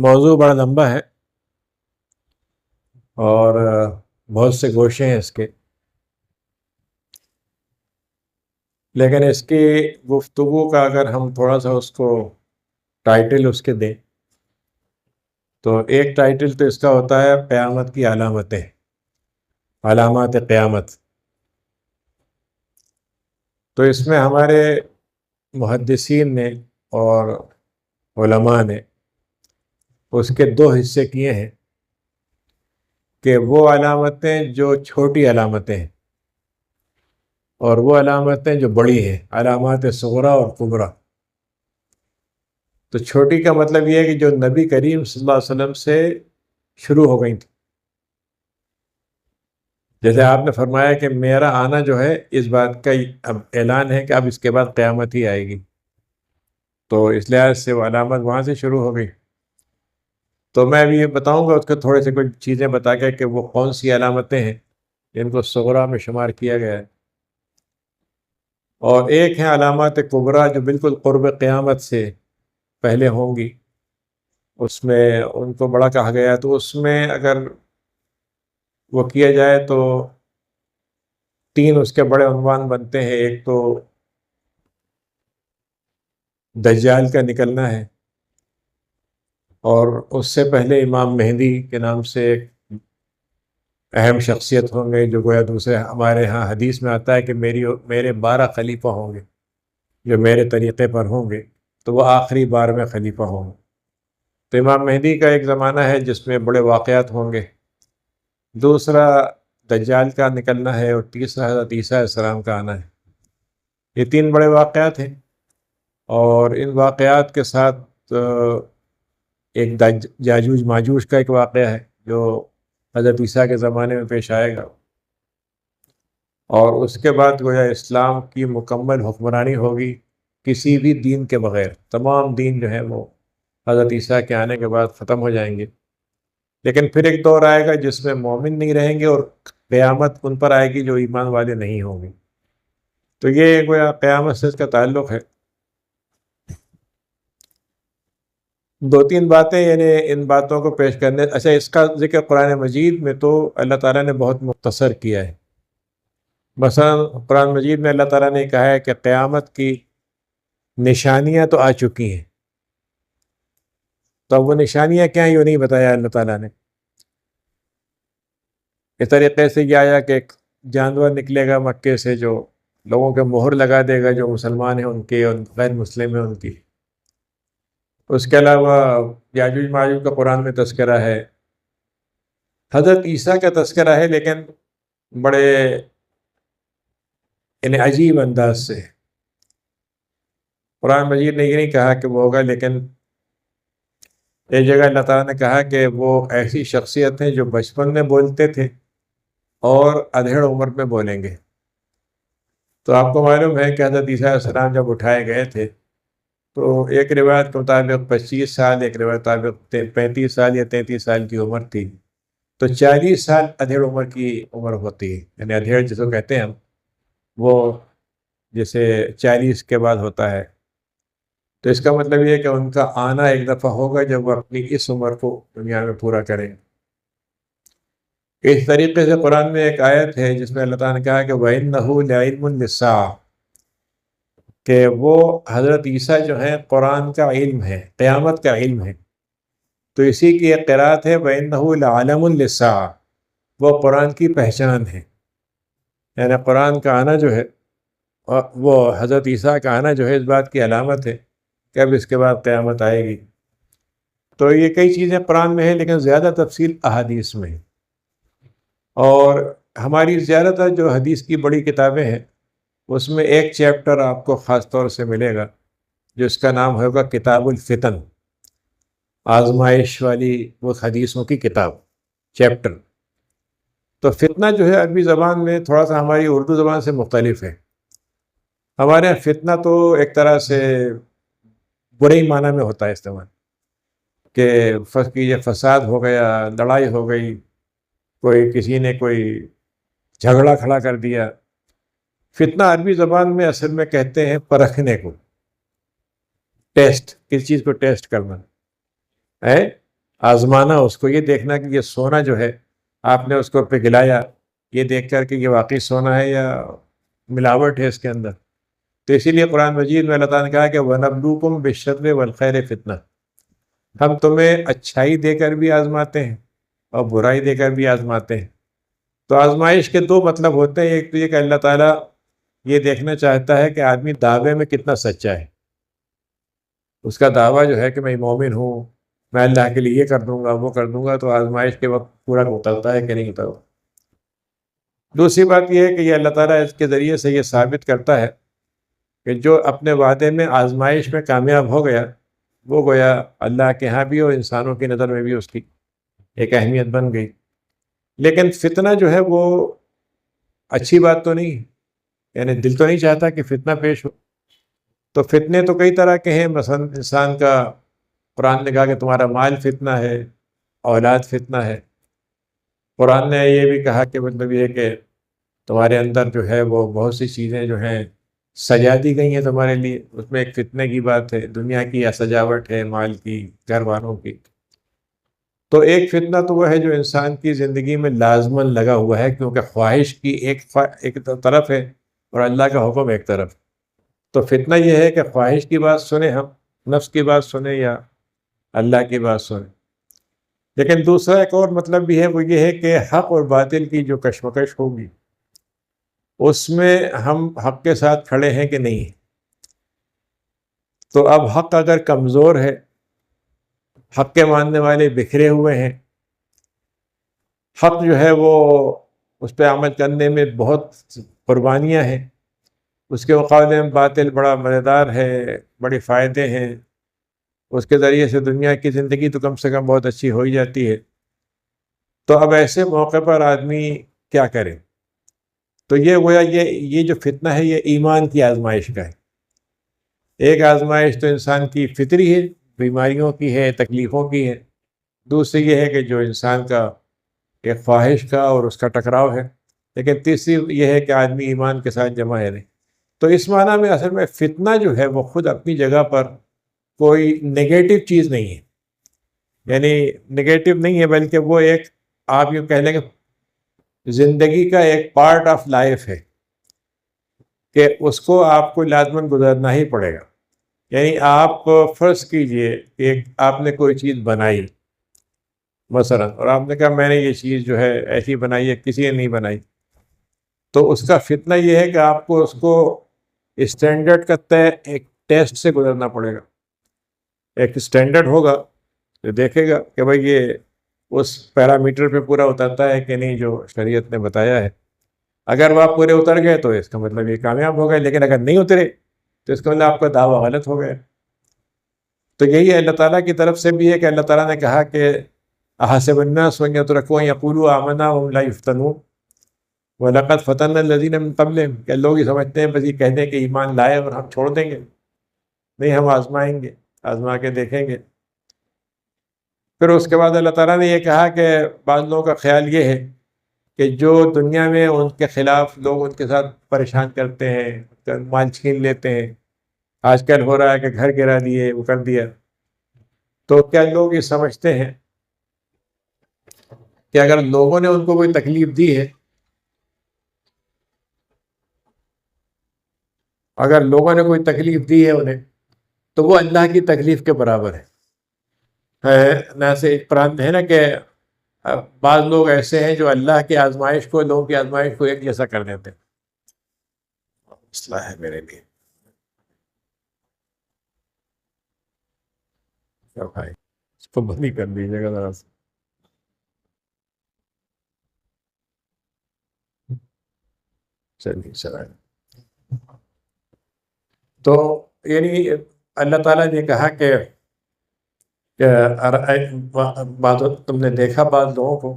موضوع بڑا لمبا ہے اور بہت سے گوشے ہیں اس کے، لیکن اس کی گفتگو کا اگر ہم تھوڑا سا اس کو ٹائٹل اس کے دیں تو ایک ٹائٹل تو اس کا ہوتا ہے قیامت کی علامتیں، علامات قیامت۔ تو اس میں ہمارے محدثین نے اور علماء نے اس کے دو حصے کیے ہیں کہ وہ علامتیں جو چھوٹی علامتیں ہیں اور وہ علامتیں جو بڑی ہیں، علامات صغریٰ اور کبریٰ۔ تو چھوٹی کا مطلب یہ ہے کہ جو نبی کریم صلی اللہ علیہ وسلم سے شروع ہو گئی تھی، جیسے آپ نے فرمایا کہ میرا آنا جو ہے اس بات کا اب اعلان ہے کہ اب اس کے بعد قیامت ہی آئے گی، تو اس لحاظ سے وہ علامت وہاں سے شروع ہو گئی۔ تو میں ابھی یہ بتاؤں گا اس کے تھوڑے سے کچھ چیزیں بتا کے کہ وہ کون سی علامتیں ہیں جن کو صغریٰ میں شمار کیا گیا ہے، اور ایک ہیں علامات کبریٰ جو بالکل قرب قیامت سے پہلے ہوں گی، اس میں ان کو بڑا کہا گیا ہے۔ تو اس میں اگر وہ کیا جائے تو تین اس کے بڑے عنوان بنتے ہیں۔ ایک تو دجال کا نکلنا ہے، اور اس سے پہلے امام مہدی کے نام سے ایک اہم شخصیت ہوں گے، جو گویا دوسرے ہمارے ہاں حدیث میں آتا ہے کہ میرے 12 خلیفہ ہوں گے جو میرے طریقے پر ہوں گے، تو وہ آخری بار میں خلیفہ ہوں گے۔ تو امام مہدی کا ایک زمانہ ہے جس میں بڑے واقعات ہوں گے، دوسرا دجال کا نکلنا ہے، اور تیسرا حضرت عیسیٰ علیہ السلام کا آنا ہے۔ یہ تین بڑے واقعات ہیں، اور ان واقعات کے ساتھ ایک یاجوج ماجوج کا ایک واقعہ ہے جو حضرت عیسیٰ کے زمانے میں پیش آئے گا، اور اس کے بعد گویا اسلام کی مکمل حکمرانی ہوگی کسی بھی دین کے بغیر۔ تمام دین جو ہیں وہ حضرت عیسیٰ کے آنے کے بعد ختم ہو جائیں گے، لیکن پھر ایک دور آئے گا جس میں مومن نہیں رہیں گے، اور قیامت ان پر آئے گی جو ایمان والے نہیں ہوں گے۔ تو یہ گویا قیامت سے اس کا تعلق ہے۔ دو تین باتیں یعنی ان باتوں کو پیش کرنے، اچھا اس کا ذکر قرآن مجید میں تو اللہ تعالیٰ نے بہت مختصر کیا ہے۔ مثلا قرآن مجید میں اللہ تعالیٰ نے کہا ہے کہ قیامت کی نشانیاں تو آ چکی ہیں، تو اب وہ نشانیاں کیا ہیں یہ نہیں بتایا اللہ تعالیٰ نے۔ اس طریقے سے یہ آیا کہ ایک جانور نکلے گا مکے سے جو لوگوں کے مہر لگا دے گا، جو مسلمان ہیں ان کے اور غیر مسلم ہیں ان کی۔ اس کے علاوہ یاجوج ماجوج کا قرآن میں تذکرہ ہے، حضرت عیسیٰ کا تذکرہ ہے، لیکن بڑے یعنی عجیب انداز سے۔ قرآن مجید نے یہ نہیں کہا کہ وہ ہوگا، لیکن ایک جگہ اللہ تعالیٰ نے کہا کہ وہ ایسی شخصیت ہیں جو بچپن میں بولتے تھے اور ادھیڑ عمر میں بولیں گے۔ تو آپ کو معلوم ہے کہ حضرت عیسیٰ علیہ السلام جب اٹھائے گئے تھے تو ایک روایت کے مطابق 25 سال، ایک روایت کے مطابق 35 سال یا 33 سال کی عمر تھی۔ تو 40 سال ادھیڑ عمر کی عمر ہوتی ہے، یعنی ادھیڑ جس کو کہتے ہیں ہم، وہ جیسے 40 کے بعد ہوتا ہے۔ تو اس کا مطلب یہ ہے کہ ان کا آنا ایک دفعہ ہوگا جب وہ اپنی اس عمر کو دنیا میں پورا کریں۔ اس طریقے سے قرآن میں ایک آیت ہے جس میں اللہ تعالیٰ نے کہا کہ وَإِنَّهُ لَعِلْمٌ لِلسَّاعَةِ، کہ وہ حضرت عیسیٰ جو ہیں قرآن کا علم ہے، قیامت کا علم ہے۔ تو اسی کی ایک قرات ہے وَإِنَّهُ لَعَلَمٌ لِلسَّاعَةِ، وہ قرآن کی پہچان ہے، یعنی قرآن کا آنا جو ہے، وہ حضرت عیسیٰ کا آنا جو ہے اس بات کی علامت ہے کہ اب اس کے بعد قیامت آئے گی۔ تو یہ کئی چیزیں قرآن میں ہیں، لیکن زیادہ تفصیل احادیث میں ہے۔ اور ہماری زیادہ تر جو حدیث کی بڑی کتابیں ہیں اس میں ایک چیپٹر آپ کو خاص طور سے ملے گا جس کا نام ہوگا کتاب الفتن، آزمائش والی وہ حدیثوں کی کتاب، چیپٹر۔ تو فتنہ جو ہے عربی زبان میں تھوڑا سا ہماری اردو زبان سے مختلف ہے۔ ہمارے یہاں فتنہ تو ایک طرح سے برے ہی معنی میں ہوتا ہے استعمال، کہ یہ فساد ہو گیا، لڑائی ہو گئی، کوئی کسی نے کوئی جھگڑا کھڑا کر دیا۔ فتنہ عربی زبان میں اصل میں کہتے ہیں پرکھنے کو، ٹیسٹ، کس چیز کو ٹیسٹ کرنا ہے، آزمانا اس کو، یہ دیکھنا کہ یہ سونا جو ہے آپ نے اس کو پگھلایا، یہ دیکھ کر کہ یہ واقعی سونا ہے یا ملاوٹ ہے اس کے اندر۔ تو اسی لیے قرآن مجید میں اللہ تعالیٰ نے کہا کہ وَنَبْلُوكُمْ بِالشَّرِّ وَالْخَيْرِ فِتْنَةً، ہم تمہیں اچھائی دے کر بھی آزماتے ہیں اور برائی دے کر بھی آزماتے ہیں۔ تو آزمائش کے دو مطلب ہوتے ہیں، ایک تو یہ کہ اللہ تعالیٰ یہ دیکھنا چاہتا ہے کہ آدمی دعوے میں کتنا سچا ہے، اس کا دعویٰ جو ہے کہ میں مومن ہوں، میں اللہ کے لیے یہ کر دوں گا وہ کر دوں گا، تو آزمائش کے وقت پورا اترتا ہے کہ نہیں اترتا۔ دوسری بات یہ ہے کہ یہ اللہ تعالیٰ اس کے ذریعے سے یہ ثابت کرتا ہے کہ جو اپنے وعدے میں آزمائش میں کامیاب ہو گیا، وہ گویا اللہ کے ہاں بھی اور انسانوں کی نظر میں بھی اس کی ایک اہمیت بن گئی۔ لیکن فتنہ جو ہے وہ اچھی بات تو نہیں، یعنی دل تو نہیں چاہتا کہ فتنہ پیش ہو۔ تو فتنے تو کئی طرح کے ہیں، مثلا انسان کا، قرآن نے کہا کہ تمہارا مال فتنہ ہے، اولاد فتنہ ہے۔ قرآن نے یہ بھی کہا کہ مطلب یہ کہ تمہارے اندر جو ہے وہ بہت سی چیزیں جو ہیں سجا دی گئی ہیں تمہارے لیے، اس میں ایک فتنے کی بات ہے، دنیا کی یا سجاوٹ ہے، مال کی، گھر والوں کی۔ تو ایک فتنہ تو وہ ہے جو انسان کی زندگی میں لازماً لگا ہوا ہے، کیونکہ خواہش کی ایک طرف ہے اور اللہ کا حکم ایک طرف۔ تو فتنہ یہ ہے کہ خواہش کی بات سنیں ہم، نفس کی بات سنیں یا اللہ کی بات سنیں۔ لیکن دوسرا ایک اور مطلب بھی ہے، وہ یہ ہے کہ حق اور باطل کی جو کشمکش ہوگی، اس میں ہم حق کے ساتھ کھڑے ہیں کہ نہیں۔ تو اب حق اگر کمزور ہے، حق کے ماننے والے بکھرے ہوئے ہیں، حق جو ہے وہ اس پہ عمل کرنے میں بہت قربانیاں ہیں، اس کے مقابلے میں باطل بڑا مزیدار ہے، بڑے فائدے ہیں، اس کے ذریعے سے دنیا کی زندگی تو کم سے کم بہت اچھی ہو ہی جاتی ہے۔ تو اب ایسے موقع پر آدمی کیا کرے؟ تو یہ گویا یہ جو فتنہ ہے یہ ایمان کی آزمائش کا ہے۔ ایک آزمائش تو انسان کی فطری ہے، بیماریوں کی ہے، تکلیفوں کی ہے۔ دوسری یہ ہے کہ جو انسان کا ایک خواہش کا اور اس کا ٹکراؤ ہے۔ لیکن تیسری یہ ہے کہ آدمی ایمان کے ساتھ جمع ہے نہیں۔ تو اس معنی میں اصل میں فتنہ جو ہے وہ خود اپنی جگہ پر کوئی نگیٹو چیز نہیں ہے، یعنی نگیٹو نہیں ہے، بلکہ وہ ایک، آپ یوں کہہ لیں کہ زندگی کا ایک پارٹ آف لائف ہے کہ اس کو آپ کو لازماً گزرنا ہی پڑے گا۔ یعنی آپ فرض کیجئے کہ آپ نے کوئی چیز بنائی مثلا، اور آپ نے کہا میں نے یہ چیز جو ہے ایسی بنائی ہے، کسی نے نہیں بنائی، تو اس کا فتنہ یہ ہے کہ آپ کو اس کو اسٹینڈرڈ کا ایک ٹیسٹ سے گزرنا پڑے گا۔ ایک اسٹینڈرڈ ہوگا تو دیکھے گا کہ بھائی یہ اس پیرامیٹر پہ پورا اترتا ہے کہ نہیں جو شریعت نے بتایا ہے۔ اگر وہ آپ پورے اتر گئے تو اس کا مطلب یہ کامیاب ہو گئے، لیکن اگر نہیں اترے تو اس کا مطلب آپ کا دعویٰ غلط ہو گیا۔ تو یہی اللہ تعالیٰ کی طرف سے بھی ہے کہ اللہ تعالیٰ نے کہا کہ احسب الناس ان یترکوا ان یقولوا آمنا وهم لا یفتنون وَلَقَدْ فَتَنَّا الَّذِينَ مِن قَبْلِهِمْ، کہ لوگ یہ سمجھتے ہیں بس یہ کہہ دیں کہ ایمان لائے اور ہم چھوڑ دیں گے، نہیں، ہم آزمائیں گے، آزما کے دیکھیں گے۔ پھر اس کے بعد اللہ تعالیٰ نے یہ کہا کہ بعض لوگوں کا خیال یہ ہے کہ جو دنیا میں ان کے خلاف لوگ ان کے ساتھ پریشان کرتے ہیں، مال چھین لیتے ہیں، آج کل ہو رہا ہے کہ گھر گرا دیے، وہ کر دیا، تو کیا لوگ یہ سمجھتے ہیں کہ اگر لوگوں نے ان کو کوئی تکلیف دی ہے، اگر لوگوں نے کوئی تکلیف دی ہے انہیں، تو وہ اللہ کی تکلیف کے برابر ہے؟ نہ سے قرآن ہے نا کہ بعض لوگ ایسے ہیں جو اللہ کی آزمائش کو، لوگوں کی آزمائش کو ایک جیسا کر دیتے ہیں۔ مسئلہ ہے میرے لیے بھائی، اس کو بند ہی کر دیجیے گا ذرا سے۔ چلیے چلائیں۔ تو یعنی اللہ تعالیٰ نے کہا کہ بعض تم نے دیکھا بعض لوگوں کو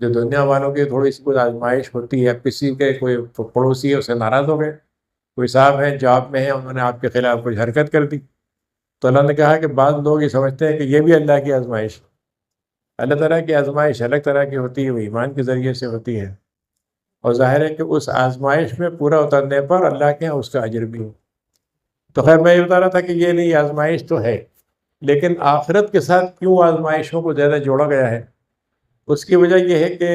جو دنیا والوں کی تھوڑی سی کوئی آزمائش ہوتی ہے، کسی کے کوئی پڑوسی ہے اسے ناراض ہو گئے، کوئی صاحب ہیں جاب میں ہیں انہوں نے آپ کے خلاف کوئی حرکت کر دی، تو اللہ نے کہا کہ بعض لوگ یہ سمجھتے ہیں کہ یہ بھی اللہ کی آزمائش۔ اللہ تعالیٰ کی آزمائش الگ طرح کی ہوتی ہے، وہ ایمان کے ذریعے سے ہوتی ہے، اور ظاہر ہے کہ اس آزمائش میں پورا اترنے پر اللہ کے یہاں اس کا اجر بھی ہو۔ تو خیر میں یہ بتا رہا تھا کہ یہ نہیں، آزمائش تو ہے، لیکن آخرت کے ساتھ کیوں آزمائشوں کو زیادہ جوڑا گیا ہے؟ اس کی وجہ یہ ہے کہ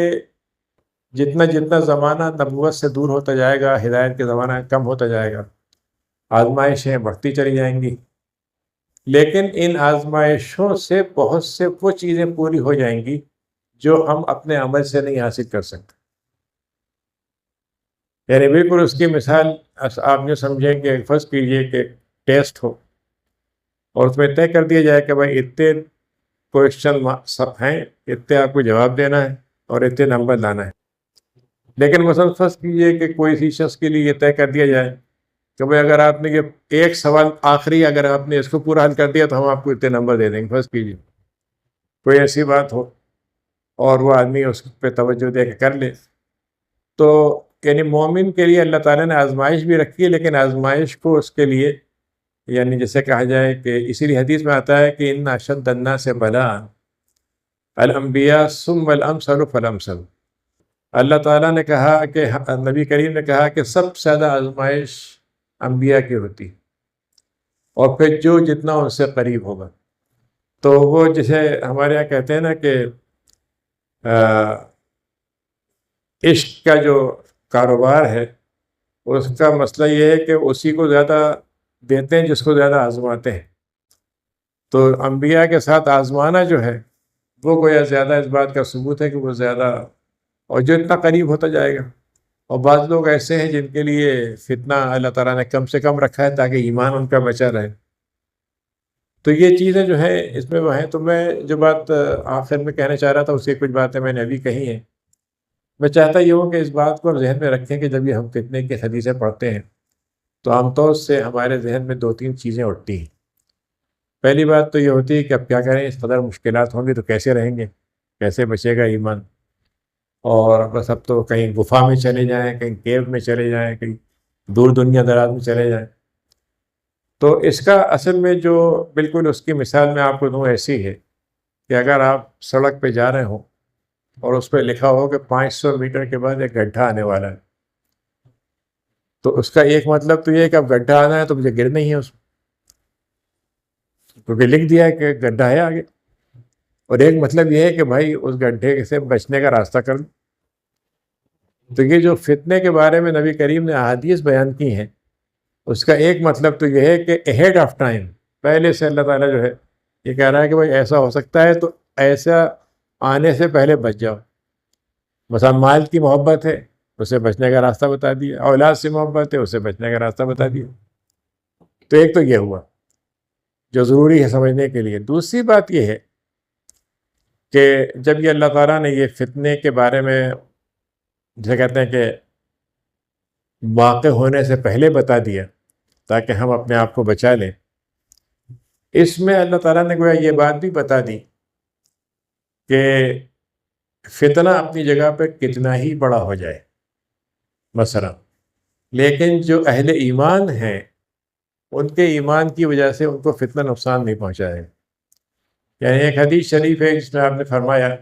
جتنا جتنا زمانہ نبوت سے دور ہوتا جائے گا، ہدایت کے زمانہ کم ہوتا جائے گا، آزمائشیں بڑھتی چلی جائیں گی، لیکن ان آزمائشوں سے بہت سے وہ چیزیں پوری ہو جائیں گی جو ہم اپنے عمل سے نہیں حاصل کر سکتے۔ یعنی بالکل اس کی مثال آپ یہ سمجھیں کہ فرض کیجئے کہ ٹیسٹ ہو اور اس میں طے کر دیا جائے کہ بھائی اتنے کوشچن ہیں، اتنے آپ کو جواب دینا ہے اور اتنے نمبر لانا ہے، لیکن مثلا فرض کیجئے کہ کوئی سی شخص کے لیے یہ طے کر دیا جائے کہ بھائی اگر آپ نے یہ ایک سوال آخری اگر آپ نے اس کو پورا حل کر دیا تو ہم آپ کو اتنے نمبر دے دیں گے، فرض کیجئے کوئی ایسی بات ہو اور وہ آدمی اس پہ توجہ دے کے کر لے، تو یعنی مومن کے لیے اللہ تعالیٰ نے آزمائش بھی رکھی ہے، لیکن آزمائش کو اس کے لیے یعنی جیسے کہا جائے کہ اسی لیے حدیث میں آتا ہے کہ ان اشد الناس بلاء الانبیاء ثم الامثل فالامثل۔ اللہ تعالیٰ نے کہا کہ نبی کریم نے کہا کہ سب سے زیادہ آزمائش انبیاء کی ہوتی، اور پھر جو جتنا ان سے قریب ہوگا، تو وہ جسے ہمارے یہاں کہتے ہیں نا کہ عشق کا جو کاروبار ہے اس کا مسئلہ یہ ہے کہ اسی کو زیادہ دیتے ہیں جس کو زیادہ آزماتے ہیں، تو انبیاء کے ساتھ آزمانا جو ہے وہ گویا زیادہ اس بات کا ثبوت ہے کہ وہ زیادہ، اور جو اتنا قریب ہوتا جائے گا۔ اور بعض لوگ ایسے ہیں جن کے لیے فتنہ اللہ تعالیٰ نے کم سے کم رکھا ہے تاکہ ایمان ان کا بچا رہے۔ تو یہ چیزیں جو ہیں اس میں وہ ہیں۔ تو میں جو بات آخر میں کہنا چاہ رہا تھا اس کی کچھ باتیں میں نے ابھی کہی ہیں، میں چاہتا یہ ہوں کہ اس بات کو ذہن میں رکھیں کہ جب یہ ہم فتنے کی حدیثیں پڑھتے ہیں تو عام طور سے ہمارے ذہن میں دو تین چیزیں اٹھتی ہیں۔ پہلی بات تو یہ ہوتی ہے کہ اب کیا کریں، اس قدر مشکلات ہوں گی تو کیسے رہیں گے، کیسے بچے گا ایمان، اور بس اب تو کہیں گفا میں چلے جائیں، کہیں کیو میں چلے جائیں، کہیں دور دنیا دراز میں چلے جائیں۔ تو اس کا اصل میں جو بالکل اس کی مثال میں آپ کو دوں ایسی ہے کہ اگر آپ سڑک پہ جا رہے ہوں اور اس پہ لکھا ہو کہ 500 میٹر کے بعد ایک گڈھا آنے والا ہے، تو اس کا ایک مطلب تو یہ ہے کہ اب گڈھا آنا ہے تو مجھے گرنا ہی ہے اس میں، کیونکہ لکھ دیا ہے کہ گڈھا ہے آگے، اور ایک مطلب یہ ہے کہ بھائی اس گڈھے سے بچنے کا راستہ کر دو۔ تو یہ جو فتنے کے بارے میں نبی کریم نے احادیث بیان کی ہیں، اس کا ایک مطلب تو یہ ہے کہ اہیڈ آف ٹائم، پہلے سے اللہ تعالیٰ جو ہے یہ کہہ رہا ہے کہ بھائی ایسا ہو سکتا ہے تو ایسا آنے سے پہلے بچ جاؤ۔ مثلا مال کی محبت ہے، اسے بچنے کا راستہ بتا دیا، اولاد سے محبت ہے، اسے بچنے کا راستہ بتا دیا۔ تو ایک تو یہ ہوا جو ضروری ہے سمجھنے کے لیے۔ دوسری بات یہ ہے کہ جب یہ اللہ تعالیٰ نے یہ فتنے کے بارے میں جسے کہتے ہیں کہ واقع ہونے سے پہلے بتا دیا تاکہ ہم اپنے آپ کو بچا لیں، اس میں اللہ تعالیٰ نے گویا یہ بات بھی بتا دی کہ فتنہ اپنی جگہ پہ کتنا ہی بڑا ہو جائے مثلا، لیکن جو اہل ایمان ہیں ان کے ایمان کی وجہ سے ان کو فتنہ نقصان نہیں پہنچائے۔ یعنی ایک حدیث شریف ہے جس میں آپ نے فرمایا،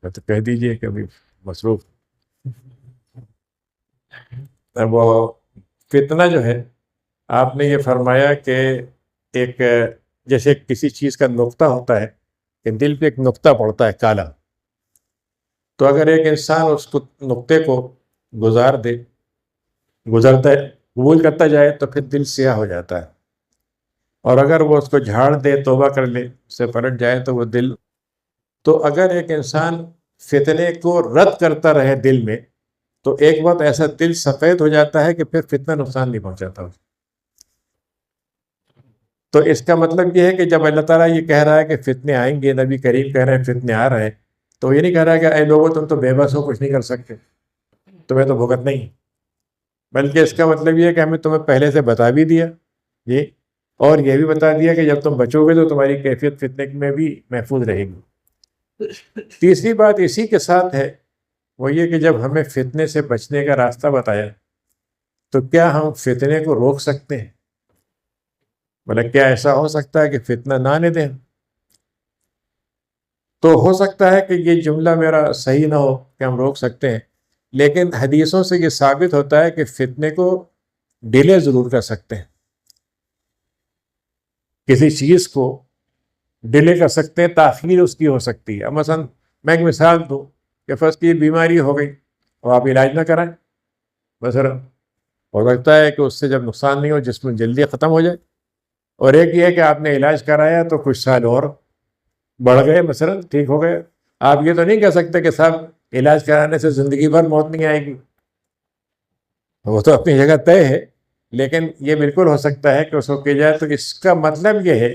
تو کہہ دیجئے کہ ابھی مصروف، وہ فتنہ جو ہے آپ نے یہ فرمایا کہ ایک جیسے کسی چیز کا نقطہ ہوتا ہے کہ دل پہ ایک نقطہ پڑتا ہے کالا، تو اگر ایک انسان اس کو نقطے کو گزرتا ہے، قبول کرتا جائے تو پھر دل سیاہ ہو جاتا ہے، اور اگر وہ اس کو جھاڑ دے، توبہ کر لے، اس سے پلٹ جائے تو وہ دل، تو اگر ایک انسان فتنے کو رد کرتا رہے دل میں تو ایک وقت ایسا دل سفید ہو جاتا ہے کہ پھر فتنہ نقصان نہیں پہنچاتا۔ تو اس کا مطلب یہ ہے کہ جب اللہ تعالیٰ یہ کہہ رہا ہے کہ فتنے آئیں گے، نبی کریم کہہ رہے ہیں فتنے آ رہے ہیں، تو یہ نہیں کہہ رہا ہے کہ اے لوگوں تم تو بے بس ہو، کچھ نہیں کر سکتے، تمہیں تو بھگت نہیں، بلکہ اس کا مطلب یہ ہے کہ ہمیں تمہیں پہلے سے بتا بھی دیا یہ، اور یہ بھی بتا دیا کہ جب تم بچو گے تو تمہاری کیفیت فتنے میں بھی محفوظ رہے گی۔ تیسری بات اسی کے ساتھ ہے، وہ یہ کہ جب ہمیں فتنے سے بچنے کا راستہ بتایا تو کیا ہم فتنے کو روک سکتے ہیں؟ مطلب کیا ایسا ہو سکتا ہے کہ فتنہ نہ آنے دیں؟ تو ہو سکتا ہے کہ یہ جملہ میرا صحیح نہ ہو کہ ہم روک سکتے ہیں، لیکن حدیثوں سے یہ ثابت ہوتا ہے کہ فتنے کو ڈیلے ضرور کر سکتے ہیں، کسی چیز کو ڈیلے کر سکتے ہیں، تاخیر اس کی ہو سکتی ہے۔ اب مثلا میں ایک مثال دوں کہ فرض کی بیماری ہو گئی اور آپ علاج نہ کرائیں، مثلا ہو سکتا ہے کہ اس سے جب نقصان نہیں ہو جسم جلدی ختم ہو جائے، اور ایک یہ ہے کہ آپ نے علاج کرایا تو کچھ سال اور بڑھ گئے، مثلا ٹھیک ہو گئے۔ آپ یہ تو نہیں کہہ سکتے کہ صاحب علاج کرانے سے زندگی بھر موت نہیں آئے گی، وہ تو اپنی جگہ طے ہے، لیکن یہ بالکل ہو سکتا ہے کہ اس کو کیا جائے۔ تو اس کا مطلب یہ ہے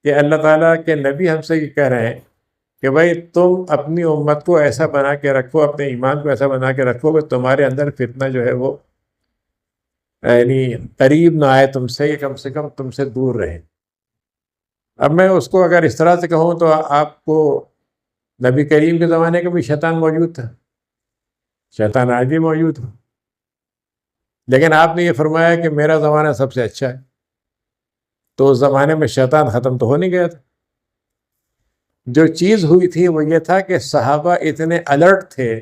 کہ اللہ تعالیٰ کے نبی ہم سے یہ کہہ رہے ہیں کہ بھائی تم اپنی امت کو ایسا بنا کے رکھو، اپنے ایمان کو ایسا بنا کے رکھو کہ تمہارے اندر فتنہ جو ہے وہ یعنی قریب نہ آئے تم سے، کم سے کم تم سے دور رہے۔ اب میں اس کو اگر اس طرح سے کہوں تو آپ کو نبی کریم کے زمانے کا بھی شیطان موجود تھا، شیطان آج بھی موجود ہے، لیکن آپ نے یہ فرمایا کہ میرا زمانہ سب سے اچھا ہے، تو اس زمانے میں شیطان ختم تو ہو نہیں گیا تھا۔ جو چیز ہوئی تھی وہ یہ تھا کہ صحابہ اتنے الرٹ تھے،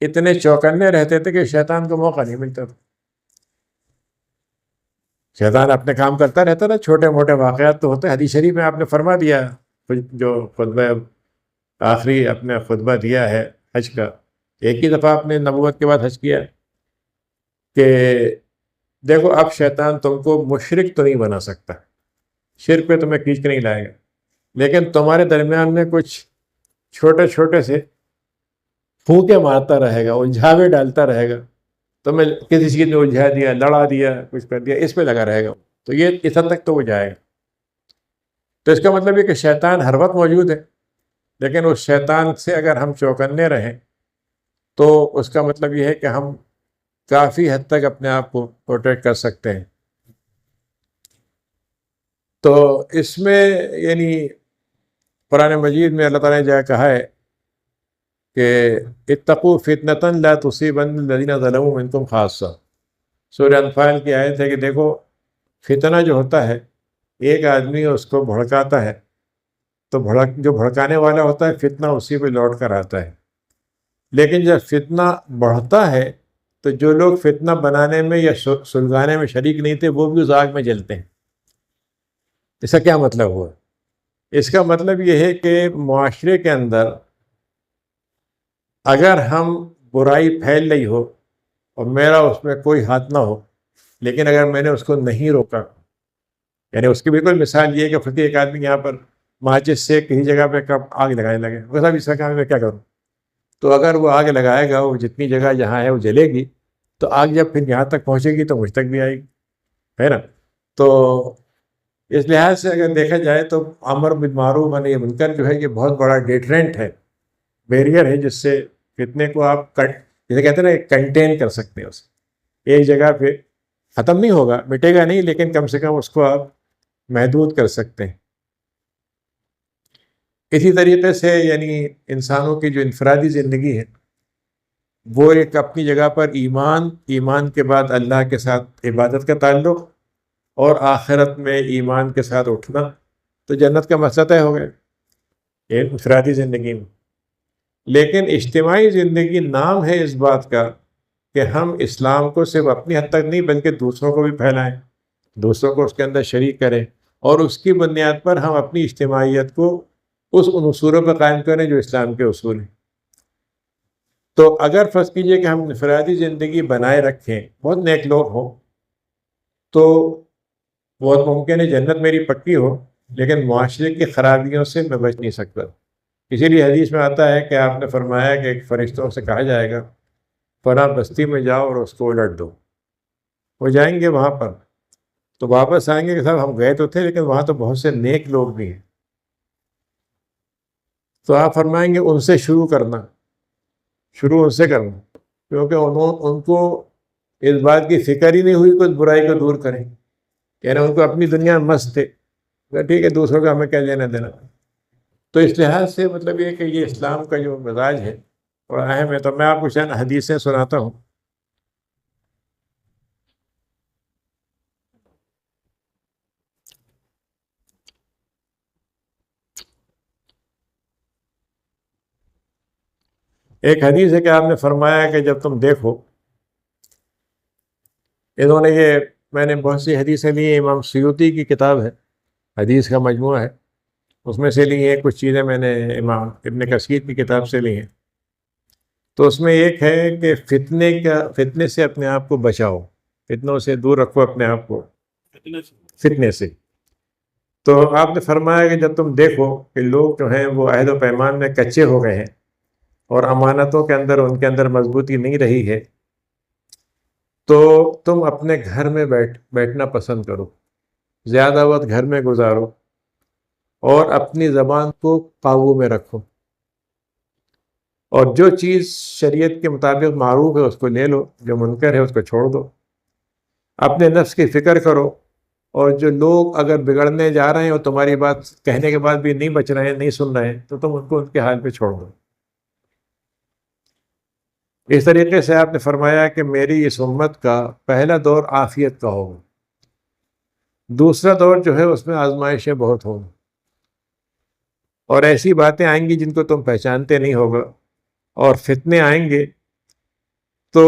اتنے چوکنے رہتے تھے کہ شیطان کو موقع نہیں ملتا تھا۔ شیطان اپنے کام کرتا رہتا تھا، چھوٹے موٹے واقعات تو ہوتے۔ حدیث شریف میں آپ نے فرما دیا، جو خطبہ آخری اپنے خطبہ دیا ہے حج کا، ایک ہی دفعہ آپ نے نبوت کے بعد حج کیا کہ دیکھو اب شیطان تم کو مشرک تو نہیں بنا سکتا، شرک پہ تمہیں کھینچ کے نہیں لائے گا، لیکن تمہارے درمیان میں کچھ چھوٹے چھوٹے سے پھونکے مارتا رہے گا، الجھاوے ڈالتا رہے گا، تمہیں کسی چیز میں الجھا دیا، لڑا دیا، کچھ کر دیا، اس پہ لگا رہے گا، تو یہ اس حد تک تو وہ جائے گا۔ تو اس کا مطلب یہ کہ شیطان ہر وقت موجود ہے، لیکن اس شیطان سے اگر ہم چوکنے رہیں تو اس کا مطلب یہ ہے کہ ہم کافی حد تک اپنے آپ کو پروٹیکٹ کر سکتے ہیں۔ تو اس میں یعنی قرآن مجید میں اللہ تعالیٰ نے جہاں کہا ہے کہ اتقوا فتنة لا تصیبن الذین ظلموا منکم خاصہ، سورہ انفال کی آیت ہے کہ دیکھو فتنہ جو ہوتا ہے، ایک آدمی اس کو بھڑکاتا ہے تو جو بھڑکانے والا ہوتا ہے فتنہ اسی پہ لوٹ کر آتا ہے، لیکن جب فتنہ بڑھتا ہے تو جو لوگ فتنہ بنانے میں یا سلگانے میں شریک نہیں تھے وہ بھی اس آگ میں جلتے ہیں۔ اس کا کیا مطلب ہوا؟ اس کا مطلب یہ ہے کہ معاشرے کے اندر اگر ہم برائی پھیل رہی ہو اور میرا اس میں کوئی ہاتھ نہ ہو، لیکن اگر میں نے اس کو نہیں روکا، یعنی اس کی بالکل مثال یہ ہے کہ فرض ایک آدمی یہاں پر ماچس سے کسی جگہ پہ کب آگ لگانے لگے، وہ صاحب اس کا کام میں کیا کروں؟ تو اگر وہ آگ لگائے گا، وہ جتنی جگہ جہاں ہے وہ جلے گی، تو آگ جب پھر یہاں تک پہنچے گی تو مجھ تک بھی آئے گی، ہے نا؟ تو اس لحاظ سے اگر دیکھا جائے تو امر بالمعروف و نہی عن المنکر جو ہے یہ بہت بڑا ڈیٹرنٹ ہے، بیریئر ہے، جس سے فتنے کو آپ جیسے کہتے ہیں نا کنٹین کر سکتے ہیں، اسے ایک جگہ پہ ختم نہیں ہوگا، مٹے گا نہیں، لیکن کم سے کم اس کو آپ محدود کر سکتے ہیں۔ اسی طریقے سے یعنی انسانوں کی جو انفرادی زندگی ہے وہ ایک اپنی جگہ پر ایمان کے بعد اللہ کے ساتھ عبادت کا تعلق، اور آخرت میں ایمان کے ساتھ اٹھنا، تو جنت کا مسئلہ طے ہو گیا یہ انفرادی زندگی میں۔ لیکن اجتماعی زندگی نام ہے اس بات کا کہ ہم اسلام کو صرف اپنی حد تک نہیں بلکہ دوسروں کو بھی پھیلائیں، دوسروں کو اس کے اندر شریک کریں، اور اس کی بنیاد پر ہم اپنی اجتماعیت کو اس ان اصولوں پر قائم کریں جو اسلام کے اصول ہیں۔ تو اگر فرض کیجئے کہ ہم انفرادی زندگی بنائے رکھیں، بہت نیک لوگ ہوں، تو بہت ممکن ہے جنت میری پکی ہو، لیکن معاشرے کی خرابیوں سے میں بچ نہیں سکتا۔ اسی لیے حدیث میں آتا ہے کہ آپ نے فرمایا کہ ایک فرشتوں سے کہا جائے گا فلاں بستی میں جاؤ اور اس کو الٹ دو، وہ جائیں گے وہاں پر تو واپس آئیں گے کہ صاحب ہم گئے تو تھے لیکن وہاں تو بہت سے نیک لوگ بھی ہیں، تو آپ فرمائیں گے ان سے شروع کرنا، شروع ان سے کرنا، کیونکہ ان کو اس بات کی فکر ہی نہیں ہوئی کہ اس برائی کو دور کریں، یعنی ان کو اپنی دنیا میں مست تھے، ٹھیک ہے دوسروں کا ہمیں کیا لینا دینا۔ تو اس لحاظ سے مطلب یہ کہ یہ اسلام کا جو مزاج ہے بڑا اہم ہے۔ تو میں آپ کو چند حدیثیں سناتا ہوں۔ ایک حدیث ہے کہ آپ نے فرمایا کہ جب تم دیکھو، انہوں نے یہ، میں نے بہت سی حدیثیں لی ہیں، امام سیوطی کی کتاب ہے، حدیث کا مجموعہ ہے، اس میں سے لی ہیں، کچھ چیزیں میں نے امام ابن کثیر کی کتاب سے لی ہیں۔ تو اس میں ایک ہے کہ فتنے سے اپنے آپ کو بچاؤ، فتنوں سے دور رکھو اپنے آپ کو، فتنے سے۔ تو آپ نے فرمایا کہ جب تم دیکھو کہ لوگ جو ہیں وہ عہد و پیمان میں کچے ہو گئے ہیں اور امانتوں کے اندر ان کے اندر مضبوطی نہیں رہی ہے، تو تم اپنے گھر میں بیٹھنا پسند کرو، زیادہ وقت گھر میں گزارو، اور اپنی زبان کو قابو میں رکھو، اور جو چیز شریعت کے مطابق معروف ہے اس کو لے لو، جو منکر ہے اس کو چھوڑ دو، اپنے نفس کی فکر کرو، اور جو لوگ اگر بگڑنے جا رہے ہیں اور تمہاری بات کہنے کے بعد بھی نہیں بچ رہے ہیں، نہیں سن رہے ہیں، تو تم ان کو ان کے حال پہ چھوڑ دو۔ اس طریقے سے آپ نے فرمایا کہ میری اس امت کا پہلا دور عافیت کا ہوگا، دوسرا دور جو ہے اس میں آزمائشیں بہت ہوں، اور ایسی باتیں آئیں گی جن کو تم پہچانتے نہیں ہوگا، اور فتنے آئیں گے تو،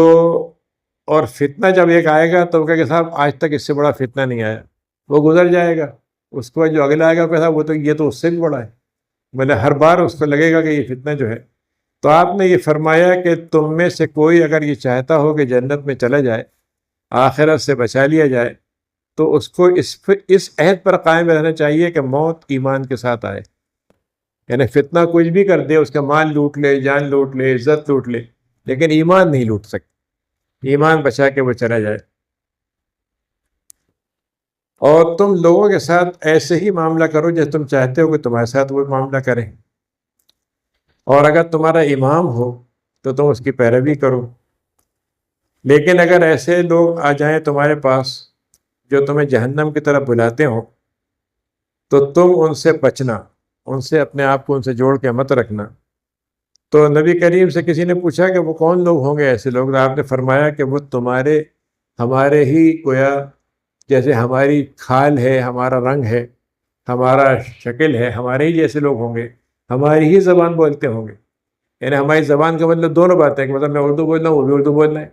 اور فتنہ جب ایک آئے گا تو وہ کہے کہ صاحب آج تک اس سے بڑا فتنہ نہیں آیا، وہ گزر جائے گا، اس کو جو اگلا آئے گا وہ کہے صاحب وہ تو یہ تو اس سے بھی بڑا ہے، مطلب ہر بار اس کو لگے گا کہ یہ فتنہ جو ہے۔ تو آپ نے یہ فرمایا کہ تم میں سے کوئی اگر یہ چاہتا ہو کہ جنت میں چلا جائے، آخرت سے بچا لیا جائے، تو اس کو اس عہد پر قائم رہنا چاہیے کہ موت ایمان کے ساتھ آئے، یعنی فتنہ کچھ بھی کر دے، اس کا مال لوٹ لے، جان لوٹ لے، عزت لوٹ لے، لیکن ایمان نہیں لوٹ سکتے، ایمان بچا کے وہ چلا جائے۔ اور تم لوگوں کے ساتھ ایسے ہی معاملہ کرو جیسے تم چاہتے ہو کہ تمہارے ساتھ وہ معاملہ کریں، اور اگر تمہارا امام ہو تو تم اس کی پیروی کرو، لیکن اگر ایسے لوگ آ جائیں تمہارے پاس جو تمہیں جہنم کی طرف بلاتے ہوں تو تم ان سے بچنا، ان سے اپنے آپ کو ان سے جوڑ کے مت رکھنا۔ تو نبی کریم سے کسی نے پوچھا کہ وہ کون لوگ ہوں گے ایسے لوگ، تو آپ نے فرمایا کہ وہ ہمارے ہی گویا جیسے ہماری کھال ہے، ہمارا رنگ ہے، ہمارا شکل ہے، ہمارے ہی جیسے لوگ ہوں گے، ہماری ہی زبان بولتے ہوں گے، یعنی ہماری زبان کا مطلب دونوں باتیں، کہ مطلب میں اردو بول رہا ہوں وہ بھی اردو بول رہے ہیں،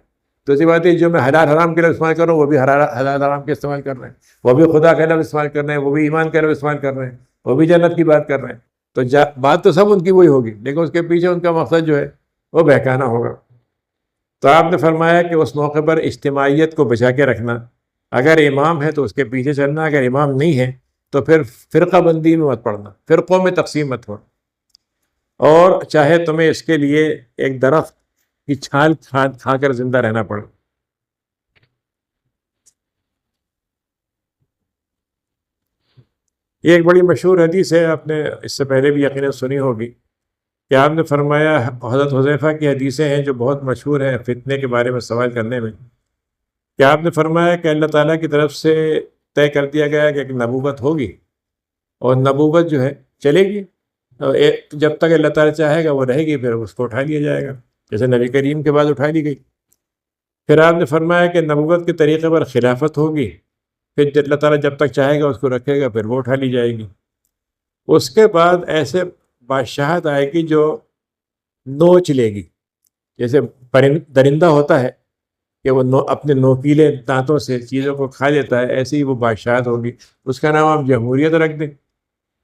تو اسی بات ہے جو میں حلال حرام کے لفظ استعمال کر رہا ہوں وہ بھی حلال حرام کے استعمال کر رہے ہیں، وہ بھی خدا کے لفظ استعمال کر رہے ہیں، وہ بھی ایمان کے لفظ استعمال کر رہے ہیں، وہ بھی جنت کی بات کر رہے ہیں، تو بات تو سب ان کی وہی ہوگی، لیکن اس کے پیچھے ان کا مقصد جو ہے وہ بہکانا ہوگا۔ تو آپ نے فرمایا کہ اس موقع پر اجتماعیت کو بچا کے رکھنا، اگر امام ہے تو اس کے پیچھے چلنا، اگر امام نہیں ہے تو پھر فرقہ بندی میں مت پڑنا، فرقوں میں تقسیم مت ہو، اور چاہے تمہیں اس کے لیے ایک درخت کی چھال کھا کر زندہ رہنا پڑے۔ یہ ایک بڑی مشہور حدیث ہے، آپ نے اس سے پہلے بھی یقیناً سنی ہوگی، کہ آپ نے فرمایا، حضرت حذیفہ کی حدیثیں ہیں جو بہت مشہور ہیں فتنے کے بارے میں سوال کرنے میں، کہ آپ نے فرمایا کہ اللہ تعالیٰ کی طرف سے طے کر دیا گیا کہ ایک نبوت ہوگی، اور نبوت جو ہے چلے گی، اور جب تک اللہ تعالیٰ چاہے گا وہ رہے گی، پھر اس کو اٹھا لیا جائے گا، جیسے نبی کریم کے بعد اٹھا لی گئی۔ پھر آپ نے فرمایا کہ نبوت کے طریقے پر خلافت ہوگی، پھر اللہ تعالیٰ جب تک چاہے گا اس کو رکھے گا، پھر وہ اٹھا لی جائے گی۔ اس کے بعد ایسے بادشاہت آئے گی جو نوچ لے گی، جیسے درندہ ہوتا ہے کہ وہ اپنے نوکیلے دانتوں سے چیزوں کو کھا لیتا ہے، ایسے ہی وہ بادشاہت ہوگی۔ اس کا نام آپ جمہوریت رکھ دیں،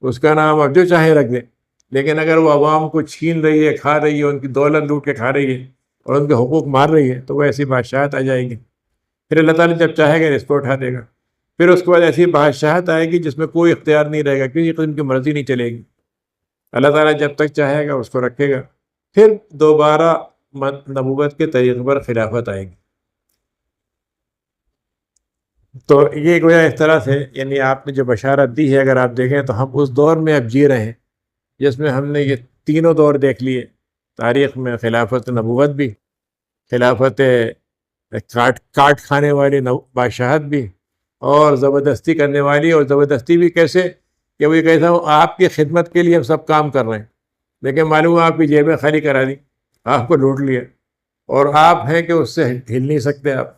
اس کا نام آپ جو چاہیں رکھ دیں، لیکن اگر وہ عوام کو چھین رہی ہے، کھا رہی ہے، ان کی دولت لوٹ کے کھا رہی ہے اور ان کے حقوق مار رہی ہے، تو وہ ایسی بادشاہت آ جائے گی۔ پھر اللہ تعالیٰ جب چاہے گا اس کو اٹھا دے گا۔ پھر اس کے بعد ایسی بادشاہت آئے گی جس میں کوئی اختیار نہیں رہے گا، کسی قسم کی مرضی نہیں چلے گی، اللہ تعالیٰ جب تک چاہے گا اس کو رکھے گا۔ پھر دوبارہ نبوت کے طریقے پر خلافت آئے گی۔ تو یہ گویا اس طرح سے، یعنی آپ نے جو بشارت دی ہے، اگر آپ دیکھیں تو ہم اس دور میں اب جی رہے ہیں جس میں ہم نے یہ تینوں دور دیکھ لیے تاریخ میں، خلافت نبوت بھی، خلافت کاٹ کھانے والی بادشاہت بھی، اور زبردستی کرنے والی، اور زبردستی بھی کیسے کہ وہ یہ کہتا ہوں آپ کی خدمت کے لیے ہم سب کام کر رہے ہیں، لیکن معلوم ہے آپ کی جیبیں خالی کرا دی، آپ کو لوٹ لیا، اور آپ ہیں کہ اس سے ہل نہیں سکتے آپ۔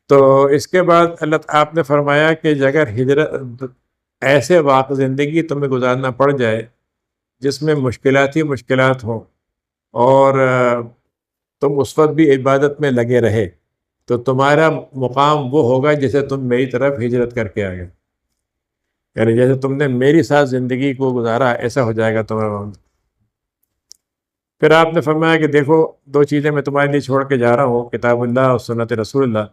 تو اس کے بعد آپ نے فرمایا کہ اگر ہجرت ایسے واقع زندگی تمہیں گزارنا پڑ جائے جس میں مشکلات ہی مشکلات ہوں، اور تم اس وقت بھی عبادت میں لگے رہے تو تمہارا مقام وہ ہوگا جیسے تم میری طرف ہجرت کر کے آگے، یعنی جیسے تم نے میری ساتھ زندگی کو گزارا ایسا ہو جائے گا تمہارا مقام۔ پھر آپ نے فرمایا کہ دیکھو دو چیزیں میں تمہارے لیے چھوڑ کے جا رہا ہوں، کتاب اللہ اور سنت رسول اللہ،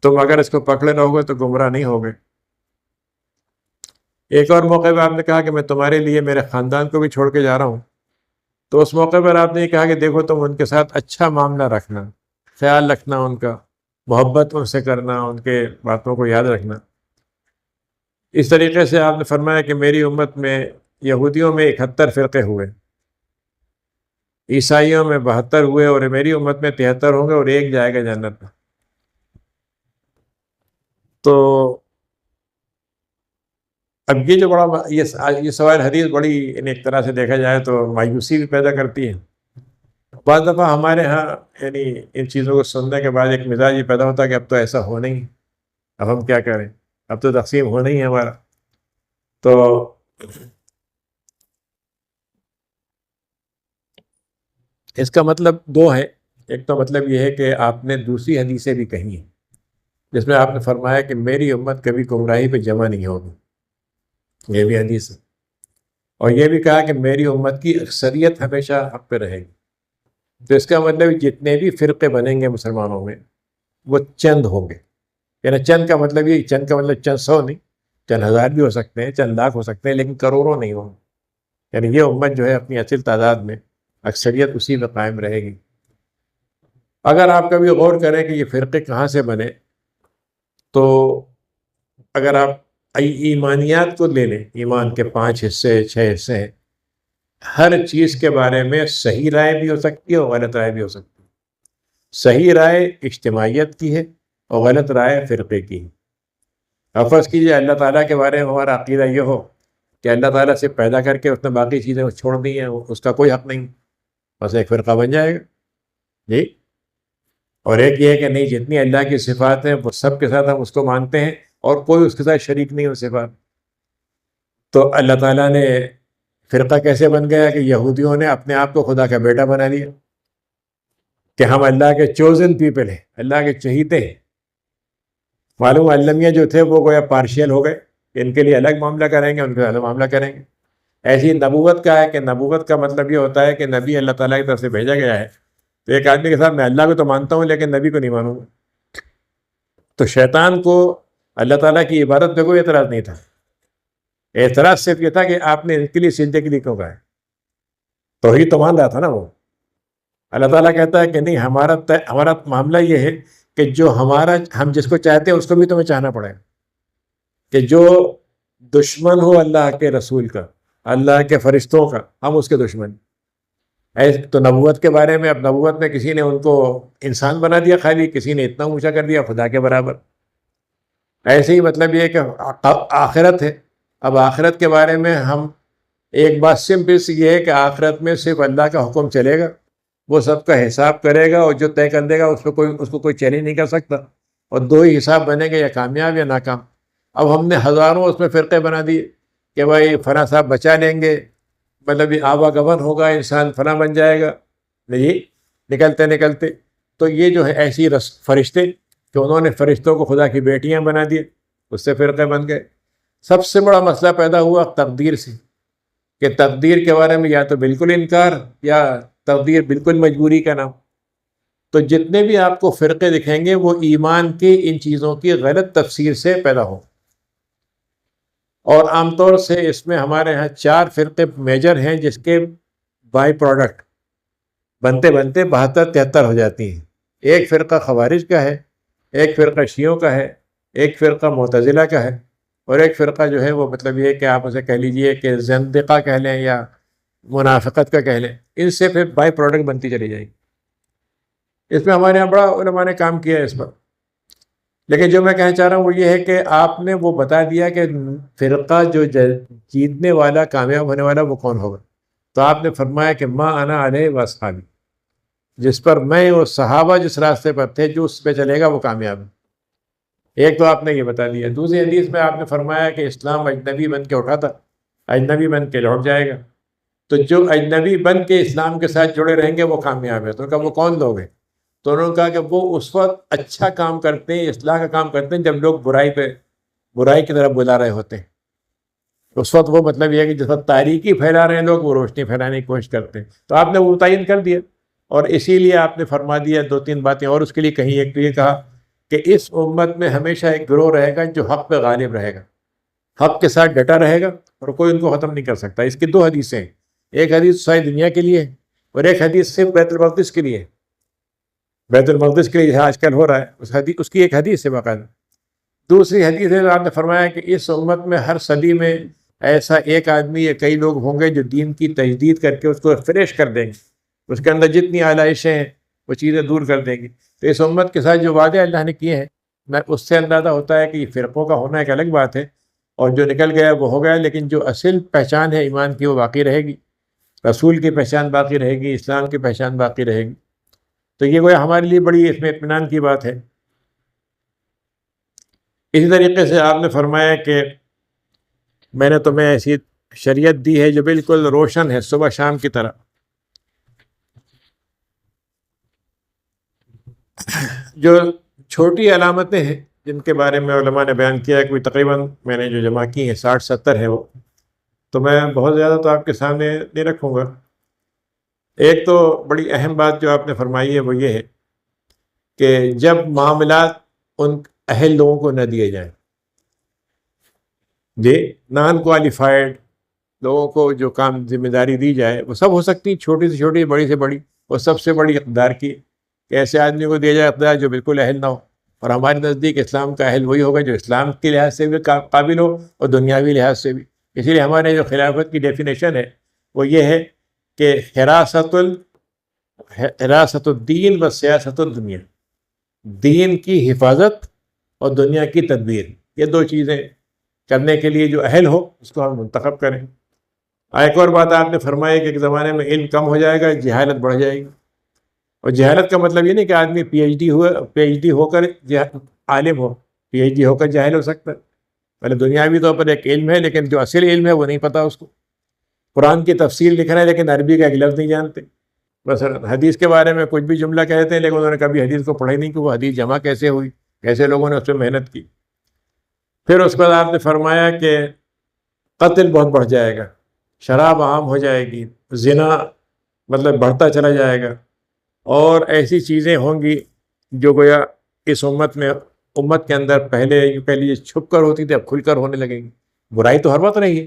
تم اگر اس کو پکڑے رہو گے تو گمراہ نہیں ہوگے۔ ایک اور موقع پہ آپ نے کہا کہ میں تمہارے لیے میرے خاندان کو بھی چھوڑ کے جا رہا ہوں، تو اس موقع پر آپ نے یہ کہا کہ دیکھو تم ان کے ساتھ اچھا معاملہ رکھنا، خیال رکھنا، ان کا محبت ان سے کرنا، ان کے باتوں کو یاد رکھنا۔ اس طریقے سے آپ نے فرمایا کہ میری امت میں یہودیوں میں 71 فرقے ہوئے، عیسائیوں میں 72 ہوئے، اور میری امت میں 73 ہوں گے اور ایک جائے گا جنت میں۔ تو اب یہ جو بڑا یہ سوال حدیث بڑی ایک طرح سے دیکھا جائے تو مایوسی بھی پیدا کرتی ہے۔ بعض دفعہ ہمارے ہاں یعنی ان چیزوں کو سننے کے بعد ایک مزاج یہ پیدا ہوتا ہے کہ اب تو ایسا ہونا ہی، اب ہم کیا کریں، اب تو تقسیم ہونا ہی ہے ہمارا۔ تو اس کا مطلب دو ہے، ایک تو مطلب یہ ہے کہ آپ نے دوسری حدیثیں بھی کہی ہیں جس میں آپ نے فرمایا کہ میری امت کبھی گمراہی پہ جمع نہیں ہوگی، یہ بھی حدیث ہے، اور یہ بھی کہا کہ میری امت کی اکثریت ہمیشہ حق پہ رہے گی۔ تو اس کا مطلب جتنے بھی فرقے بنیں گے مسلمانوں میں وہ چند ہوں گے، یعنی چند کا مطلب یہ، چند کا مطلب چند سو نہیں، چند ہزار بھی ہو سکتے ہیں، چند لاکھ ہو سکتے ہیں، لیکن کروڑوں نہیں ہوں گے۔ یعنی یہ امت جو ہے اپنی اصل تعداد میں اکثریت اسی میں قائم رہے گی۔ اگر آپ کبھی غور کریں کہ یہ فرقے کہاں سے بنے، تو اگر آپ ایمانیات کو لے لیں، ایمان کے 5 حصے 6 حصے ہیں، ہر چیز کے بارے میں صحیح رائے بھی ہو سکتی ہے اور غلط رائے بھی ہو سکتی ہے۔ صحیح رائے اجتماعیت کی ہے اور غلط رائے فرقے کی ہے۔ اب فرض کیجیے اللہ تعالیٰ کے بارے میں ہمارا عقیدہ یہ ہو کہ اللہ تعالیٰ سے پیدا کر کے اس نے باقی چیزیں چھوڑ دی ہیں، اس کا کوئی حق نہیں، بس ایک فرقہ بن جائے گا جی۔ اور ایک یہ ہے کہ نہیں، جتنی اللہ کی صفات ہیں وہ سب کے ساتھ ہم اس کو مانتے ہیں اور کوئی اس کے ساتھ شریک نہیں ہو صفات۔ تو اللہ تعالیٰ نے فرقہ کیسے بن گیا کہ یہودیوں نے اپنے آپ کو خدا کا بیٹا بنا لیا کہ ہم اللہ کے چوزن پیپل ہیں، اللہ کے چہیتے ہیں۔ معلوم علمیہ جو تھے وہ گویا پارشیل ہو گئے، ان کے لیے الگ معاملہ کریں گے، ان کے الگ معاملہ کریں گے۔ ایسی نبوت کا ہے کہ نبوت کا مطلب یہ ہوتا ہے کہ نبی اللہ تعالیٰ کی طرف سے بھیجا گیا ہے، تو ایک آدمی کے ساتھ میں اللہ کو تو مانتا ہوں لیکن نبی کو نہیں مانوں گا۔ تو شیطان کو اللہ تعالیٰ کی عبادت پہ کوئی اعتراض نہیں تھا، اعتراض صرف یہ تھا کہ آپ نے ان کے لیے سجدے کے لیے کیوں کہا ہے، توحید تو مان رہا تھا نا وہ۔ اللہ تعالیٰ کہتا ہے کہ نہیں، ہمارا معاملہ یہ ہے کہ جو ہم جس کو چاہتے ہیں اس کو بھی تمہیں چاہنا پڑے گا، کہ جو دشمن ہو اللہ کے رسول کا، اللہ کے فرشتوں کا، ہم اس کے دشمن۔ تو نبوت کے بارے میں، اب نبوت میں کسی نے ان کو انسان بنا دیا خالی، کسی نے اتنا اونچا کر دیا خدا کے برابر۔ ایسے ہی مطلب یہ ہے کہ آخرت ہے، اب آخرت کے بارے میں ہم ایک بات سمپل سی یہ ہے کہ آخرت میں صرف اللہ کا حکم چلے گا، وہ سب کا حساب کرے گا، اور جو طے کر دے گا اس کو کوئی چیلنج نہیں کر سکتا، اور دو ہی حساب بنے گا، یا کامیاب یا ناکام۔ اب ہم نے ہزاروں اس میں فرقے بنا دیے کہ بھائی فلاں صاحب بچا لیں گے، مطلب یہ آوا گمن ہوگا، انسان فلاں بن جائے گا، نہیں نکلتے نکلتے تو یہ جو ہے ایسی فرشتے کہ انہوں نے فرشتوں کو خدا کی بیٹیاں بنا دیے، اس سے فرقے بن گئے۔ سب سے بڑا مسئلہ پیدا ہوا تقدیر سے، کہ تقدیر کے بارے میں یا تو بالکل انکار یا تقدیر بالکل مجبوری کا نام۔ تو جتنے بھی آپ کو فرقے دکھیں گے وہ ایمان کی ان چیزوں کی غلط تفسیر سے پیدا ہو، اور عام طور سے اس میں ہمارے ہاں 4 فرقے میجر ہیں جس کے بائی پروڈکٹ بنتے بنتے 72-73 ہو جاتی ہیں۔ ایک فرقہ خوارج کا ہے، ایک فرقہ شیعوں کا ہے، ایک فرقہ معتزلہ کا ہے، اور ایک فرقہ جو ہے وہ مطلب یہ کہ آپ اسے کہہ لیجئے کہ زندقہ کہہ لیں یا منافقت کا کہہ لیں، ان سے پھر بائی پروڈکٹ بنتی چلی جائے گی۔ اس میں ہمارے یہاں بڑا علماء نے کام کیا ہے اس پر، لیکن جو میں کہنا چاہ رہا ہوں وہ یہ ہے کہ آپ نے وہ بتا دیا کہ فرقہ جو جیتنے والا، کامیاب ہونے والا وہ کون ہوگا، تو آپ نے فرمایا کہ ما انا علیہ واصحابی، جس پر میں اور صحابہ جس راستے پر تھے، جو اس پہ چلے گا وہ کامیاب ہے۔ ایک تو آپ نے یہ بتا دیا۔ دوسری حدیث میں آپ نے فرمایا کہ اسلام اجنبی بن کے اٹھا تھا، اجنبی بن کے لوٹ جائے گا۔ تو جو اجنبی بن کے اسلام کے ساتھ جڑے رہیں گے وہ کامیاب ہے. تو کہا وہ کون لوگ ہیں؟ تو انہوں نے کہا کہ وہ اس وقت اچھا کام کرتے ہیں، اصلاح کا کام کرتے ہیں، جب لوگ برائی کی طرف بلا رہے ہوتے ہیں. اس وقت وہ مطلب یہ ہے کہ جس وقت تاریکی پھیلا رہے ہیں لوگ، وہ روشنی پھیلانے کی کوشش کرتے ہیں. تو آپ نے وہ متعین کر دیا، اور اسی لیے آپ نے فرما دیا 2-3 باتیں اور اس کے لیے کہیں. ایک تو یہ کہا کہ اس امت میں ہمیشہ ایک گروہ رہے گا جو حق پہ غالب رہے گا، حق کے ساتھ ڈٹا رہے گا، اور کوئی ان کو ختم نہیں کر سکتا. اس کی 2 حدیثیں ہیں. ایک حدیث ساری دنیا کے لیے ہے، اور ایک حدیث صرف بیت المقدس کے لیے. بیت المقدس کے لیے آج کل ہو رہا ہے، اس کی ایک حدیث ہے باقاعدہ. دوسری حدیث ہے، آپ نے فرمایا کہ اس امت میں ہر صدی میں ایسا ایک آدمی یا کئی لوگ ہوں گے جو دین کی تجدید کر کے اس کو فریش کر دیں گے، اس کے اندر جتنی آلائشیں ہیں وہ چیزیں دور کر دیں گی. تو اس امت کے ساتھ جو وعدے اللہ نے کیے ہیں، اس سے اندازہ ہوتا ہے کہ یہ فرقوں کا ہونا ایک الگ بات ہے، اور جو نکل گیا وہ ہو گیا، لیکن جو اصل پہچان ہے ایمان کی وہ باقی رہے گی، رسول کی پہچان باقی رہے گی، اسلام کی پہچان باقی رہے گی. تو یہ گویا ہمارے لیے بڑی اس میں اطمینان کی بات ہے. اسی طریقے سے آپ نے فرمایا کہ میں نے تمہیں ایسی شریعت دی ہے جو بالکل روشن ہے صبح شام کی طرح. جو چھوٹی علامتیں ہیں جن کے بارے میں علماء نے بیان کیا ہے، کوئی تقریباً میں نے جو جمع کی ہیں 60-70 ہے وہ، تو میں بہت زیادہ تو آپ کے سامنے نہیں رکھوں گا. ایک تو بڑی اہم بات جو آپ نے فرمائی ہے وہ یہ ہے کہ جب معاملات ان اہل لوگوں کو نہ دیے جائیں، نان کوالیفائڈ لوگوں کو جو کام ذمہ داری دی جائے، وہ سب ہو سکتی، چھوٹی سے چھوٹی، بڑی سے بڑی، اور سب سے بڑی اقتدار کی، کہ ایسے آدمی کو دیا جائے اقتدار جو بالکل اہل نہ ہو. اور ہمارے نزدیک اسلام کا اہل وہی ہوگا جو اسلام کے لحاظ سے بھی قابل ہو اور دنیاوی لحاظ سے بھی. اسی لیے ہمارے جو خلافت کی ڈیفینیشن ہے وہ یہ ہے کہ حراست الدین و سیاست الدنیا، دین کی حفاظت اور دنیا کی تدبیر، یہ 2 چیزیں کرنے کے لیے جو اہل ہو اس کو ہم منتخب کریں. ایک اور بات آپ نے فرمائی کہ ایک زمانے میں علم کم ہو جائے گا، جہالت بڑھ جائے گی. اور جہالت کا مطلب یہ نہیں کہ آدمی پی ایچ ڈی ہو کر عالم ہو، پی ایچ ڈی ہو کر جاہل ہو سکتا ہے. پہلے دنیاوی طور پر ایک علم ہے، لیکن جو اصل علم ہے وہ نہیں پتہ اس کو. قرآن کی تفسیر لکھ رہے ہیں لیکن عربی کا ایک لفظ نہیں جانتے. بس حدیث کے بارے میں کچھ بھی جملہ کہتے ہیں لیکن انہوں نے کبھی حدیث کو پڑھا ہی نہیں کہ وہ حدیث جمع کیسے ہوئی، کیسے لوگوں نے اس پہ محنت کی. پھر اس کے بعد آپ نے فرمایا کہ قتل بہت بڑھ جائے گا، شراب عام ہو جائے گی، زنا مطلب بڑھتا چلا جائے گا، اور ایسی چیزیں ہوں گی جو گویا اس امت کے اندر پہلے چھپ کر ہوتی تھی، اب کھل کر ہونے لگیں گی. برائی تو ہر وقت رہی ہے،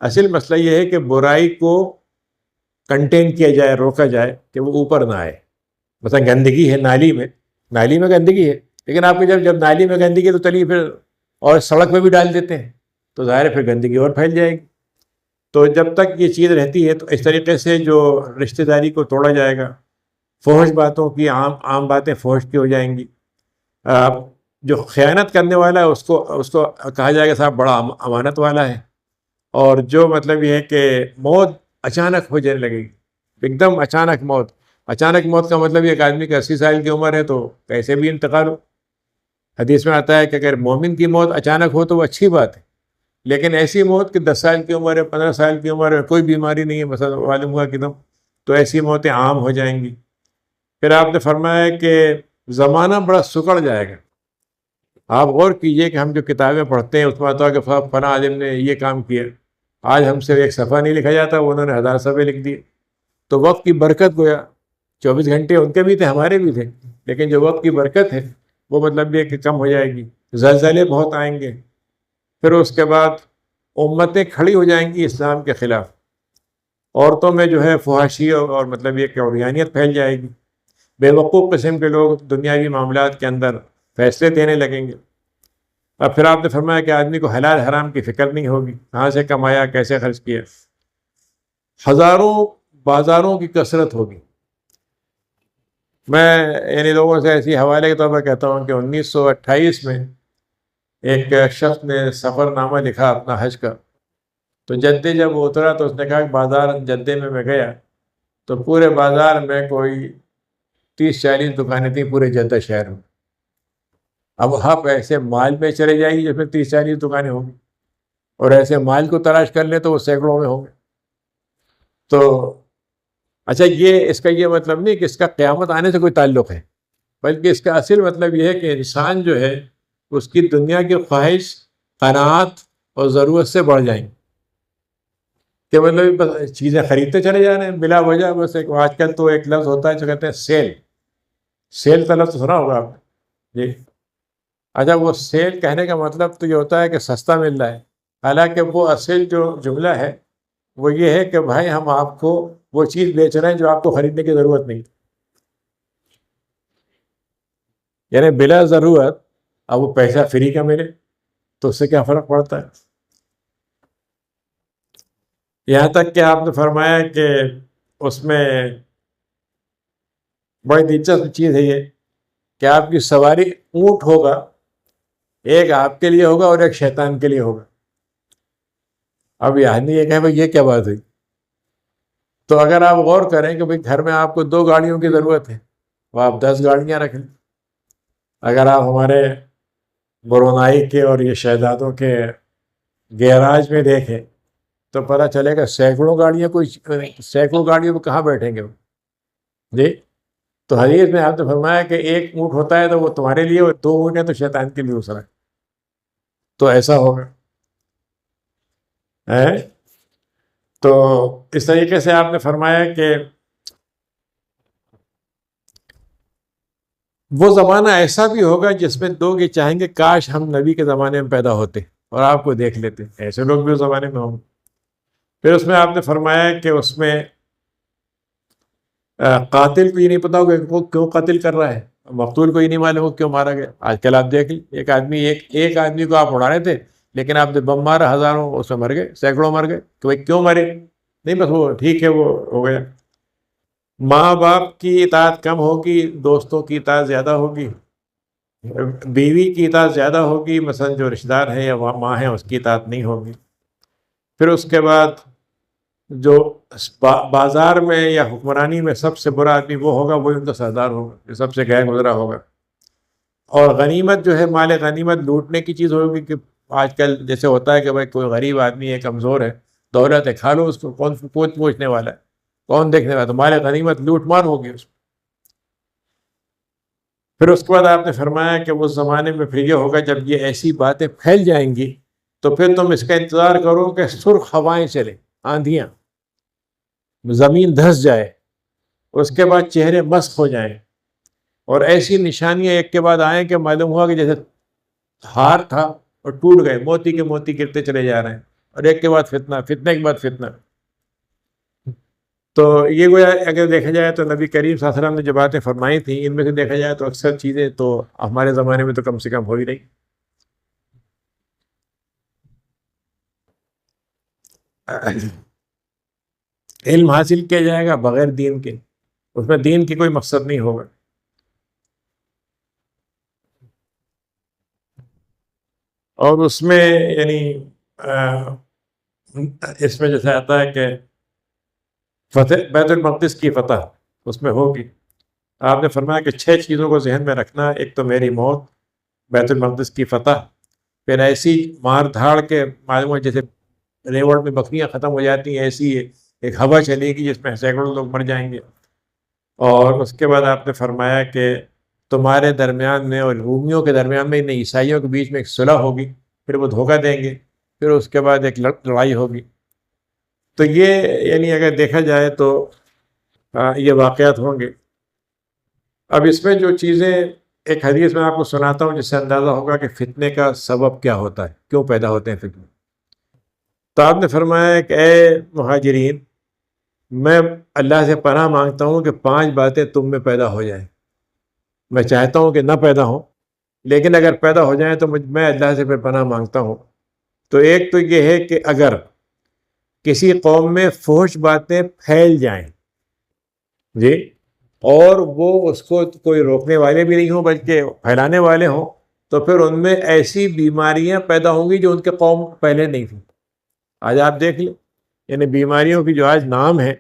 اصل مسئلہ یہ ہے کہ برائی کو کنٹین کیا جائے، روکا جائے کہ وہ اوپر نہ آئے. مثلا گندگی ہے نالی میں گندگی ہے، لیکن آپ کو جب نالی میں گندگی ہے تو چلیے پھر اور سڑک پہ بھی ڈال دیتے ہیں تو ظاہر ہے پھر گندگی اور پھیل جائے گی. تو جب تک یہ چیز رہتی ہے تو اس طریقے سے جو رشتہ داری کو توڑا جائے گا، فحش باتوں کی عام باتیں فحش کی ہو جائیں گی. جو خیانت کرنے والا ہے اس کو کہا جائے گا صاحب بڑا امانت والا ہے. اور جو مطلب یہ ہے کہ موت اچانک ہو جانے لگے گی، ایک دم اچانک موت کا مطلب یہ کہ آدمی کی 80 سال کی عمر ہے تو کیسے بھی انتقال ہو. حدیث میں آتا ہے کہ اگر مومن کی موت اچانک ہو تو وہ اچھی بات ہے، لیکن ایسی موت کہ 10 سال کی عمر ہے، 15 سال کی عمر ہے، کوئی بیماری نہیں ہے، مثلا معلوم ہوا کہ تو ایسی موتیں عام ہو جائیں گی. پھر آپ نے فرمایا کہ زمانہ بڑا سکڑ جائے گا. آپ غور کیجئے کہ ہم جو کتابیں پڑھتے ہیں اس میں آتا ہے کہ فلاں عالم نے یہ کام کیا، آج ہم سے 1 صفحہ نہیں لکھا جاتا، انہوں نے 1000 صفحے لکھ دیے. تو وقت کی برکت گویا 24 گھنٹے ان کے بھی تھے، ہمارے بھی تھے، لیکن جو وقت کی برکت ہے وہ مطلب یہ کہ کم ہو جائے گی. زلزلے بہت آئیں گے. پھر اس کے بعد امتیں کھڑی ہو جائیں گی اسلام کے خلاف. عورتوں میں جو ہے فحاشی اور مطلب یہ کہ عریانیت پھیل جائے گی. بے وقوف قسم کے لوگ دنیاوی معاملات کے اندر فیصلے دینے لگیں گے. اور پھر آپ نے فرمایا کہ آدمی کو حلال حرام کی فکر نہیں ہوگی، کہاں سے کمایا، کیسے خرچ کیا. ہزاروں بازاروں کی کثرت ہوگی. میں لوگوں سے ایسی حوالے کے طور پر کہتا ہوں کہ 1928 میں ایک شخص نے سفر نامہ لکھا اپنا حج کا. تو جدے جب وہ اترا تو اس نے کہا کہ بازار جدے میں گیا تو پورے بازار میں کوئی 30-40 دکانیں تھیں پورے جدہ شہر میں. اب آپ ایسے مال میں چلے جائیں گے جس میں 30-40 دکانیں ہوں گی، اور ایسے مال کو تلاش کر لیں تو وہ سینکڑوں میں ہوں گے. تو اچھا، اس کا یہ مطلب نہیں کہ اس کا قیامت آنے سے کوئی تعلق ہے، بلکہ اس کا اصل مطلب یہ ہے کہ انسان جو ہے اس کی دنیا کی خواہش، قناعت اور ضرورت سے بڑھ جائیں، کہ مطلب بس چیزیں خریدتے چلے جا رہے ہیں بلا وجہ. بس آج کل تو ایک لفظ ہوتا ہے جو کہتے ہیں سیل. سیل کا لفظ سنا ہوگا آپ نے جی. اچھا، وہ سیل کہنے کا مطلب تو یہ ہوتا ہے کہ سستا مل رہا ہے، حالانکہ وہ اصل جو جملہ ہے وہ یہ ہے کہ بھائی ہم آپ کو وہ چیز بیچ رہے ہیں جو آپ کو خریدنے کی ضرورت نہیں، یعنی بلا ضرورت اب وہ پیسہ فری کا ملے تو اس سے کیا فرق پڑتا ہے. یہاں تک کہ آپ نے فرمایا کہ اس میں بڑی دلچسپ چیز ہے یہ کہ آپ کی سواری اونٹ ہوگا، ایک آپ کے لیے ہوگا اور ایک شیطان کے لیے ہوگا. اب یہ آدمی یہ کہ بھائی یہ کیا بات ہوئی؟ تو اگر آپ غور کریں کہ بھائی گھر میں آپ کو 2 گاڑیوں کی ضرورت ہے، وہ آپ 10 گاڑیاں رکھ لیں. اگر آپ ہمارے برونائی کے اور یہ شہزادوں کے گیراج میں دیکھیں تو پتہ چلے گا سینکڑوں گاڑیوں پہ کہاں بیٹھیں گے وہ جی. تو حدیث میں آپ نے فرمایا کہ ایک اونٹ ہوتا ہے تو وہ تمہارے لیے، اور 2 اونٹ ہیں تو شیطان کے لیے دوسرا. تو ایسا ہوگا. تو اس طریقے سے آپ نے فرمایا کہ وہ زمانہ ایسا بھی ہوگا جس میں لوگ یہ چاہیں گے کاش ہم نبی کے زمانے میں پیدا ہوتے اور آپ کو دیکھ لیتے. ایسے لوگ بھی اس زمانے میں ہوں گے. پھر اس میں آپ نے فرمایا کہ اس میں قاتل کو یہ نہیں پتا ہوگا کہ وہ کیوں قتل کر رہا ہے، مقتول کو یہ نہیں معلوم ہو کیوں مارا گیا. آج کل آپ دیکھ لیں ایک آدمی کو آپ اڑا رہے تھے لیکن آپ نے بم مارا، ہزاروں اس میں مر گئے، سینکڑوں مر گئے. کہ بھائی کیوں مرے؟ نہیں بس وہ ٹھیک ہے، وہ ہو گیا. ماں باپ کی اطاعت کم ہوگی، دوستوں کی اطاعت زیادہ ہوگی، بیوی کی اطاعت زیادہ ہوگی، مثلا جو رشتہ دار ہیں یا ماں ہیں اس کی اطاعت نہیں ہوگی. پھر اس کے بعد جو بازار میں یا حکمرانی میں سب سے برا آدمی وہ ہوگا، وہی ان کا سردار ہوگا، جو سب سے غیر گزرا ہوگا. اور غنیمت جو ہے، مال غنیمت لوٹنے کی چیز ہوگی. کہ آج کل جیسے ہوتا ہے کہ بھائی کوئی غریب آدمی ہے، کمزور ہے، دولت ہے، کھا لو اس کو، کون پوچھنے والا ہے، کون دیکھنے والا؟ تو مال غنیمت لوٹ مار ہوگی اس کو. پھر اس کے بعد آپ نے فرمایا کہ اس زمانے میں پھر یہ ہوگا جب یہ ایسی باتیں پھیل جائیں گی تو پھر تم اس کا انتظار کرو کہ سرخ ہوائیں چلیں، آندھیاں، زمین دھس جائے، اس کے بعد چہرے مسخ ہو جائیں، اور ایسی نشانیاں ایک کے بعد آئیں کہ معلوم ہوا کہ جیسے ہار تھا اور ٹوٹ گئے، موتی کے موتی گرتے چلے جا رہے ہیں، اور ایک کے بعد فتنہ، فتنے کے بعد فتنہ. تو یہ گویا اگر دیکھا جائے تو نبی کریم صلی اللہ علیہ وسلم نے جو باتیں فرمائی تھیں ان میں سے دیکھا جائے تو اکثر چیزیں تو ہمارے زمانے میں تو کم سے کم ہو ہی نہیں. علم حاصل کیا جائے گا بغیر دین کے، اس میں دین کی کوئی مقصد نہیں ہوگا. اور اس میں یعنی اس میں جیسے آتا ہے کہ فتح بیت المقدس کی فتح اس میں ہوگی. آپ نے فرمایا کہ 6 چیزوں کو ذہن میں رکھنا. ایک تو میری موت، بیت المقدس کی فتح، پھر ایسی مار دھاڑ کے معلوم ہے جیسے ریوڑ میں بکریاں ختم ہو جاتی ہیں، ایسی ایک ہوا چلے گی جس میں سینکڑوں لوگ مر جائیں گے. اور اس کے بعد آپ نے فرمایا کہ تمہارے درمیان میں اور رومیوں کے درمیان میں، عیسائیوں کے بیچ میں ایک صلح ہوگی، پھر وہ دھوکہ دیں گے، پھر اس کے بعد ایک لڑائی ہوگی. تو یہ یعنی اگر دیکھا جائے تو یہ واقعات ہوں گے. اب اس میں جو چیزیں ایک حدیث میں آپ کو سناتا ہوں جس سے اندازہ ہوگا کہ فتنے کا سبب کیا ہوتا ہے، کیوں پیدا ہوتے ہیں فتنے. تو آپ نے فرمایا کہ اے مہاجرین، میں اللہ سے پناہ مانگتا ہوں کہ 5 باتیں تم میں پیدا ہو جائیں. میں چاہتا ہوں کہ نہ پیدا ہوں، لیکن اگر پیدا ہو جائیں تو میں اللہ سے پناہ مانگتا ہوں. تو ایک تو یہ ہے کہ اگر کسی قوم میں فحش باتیں پھیل جائیں جی، اور وہ اس کو کوئی روکنے والے بھی نہیں ہوں بلکہ پھیلانے والے ہوں، تو پھر ان میں ایسی بیماریاں پیدا ہوں گی جو ان کے قوم پہلے نہیں تھیں. آج آپ دیکھ لیں، یعنی بیماریوں کی جو آج نام ہے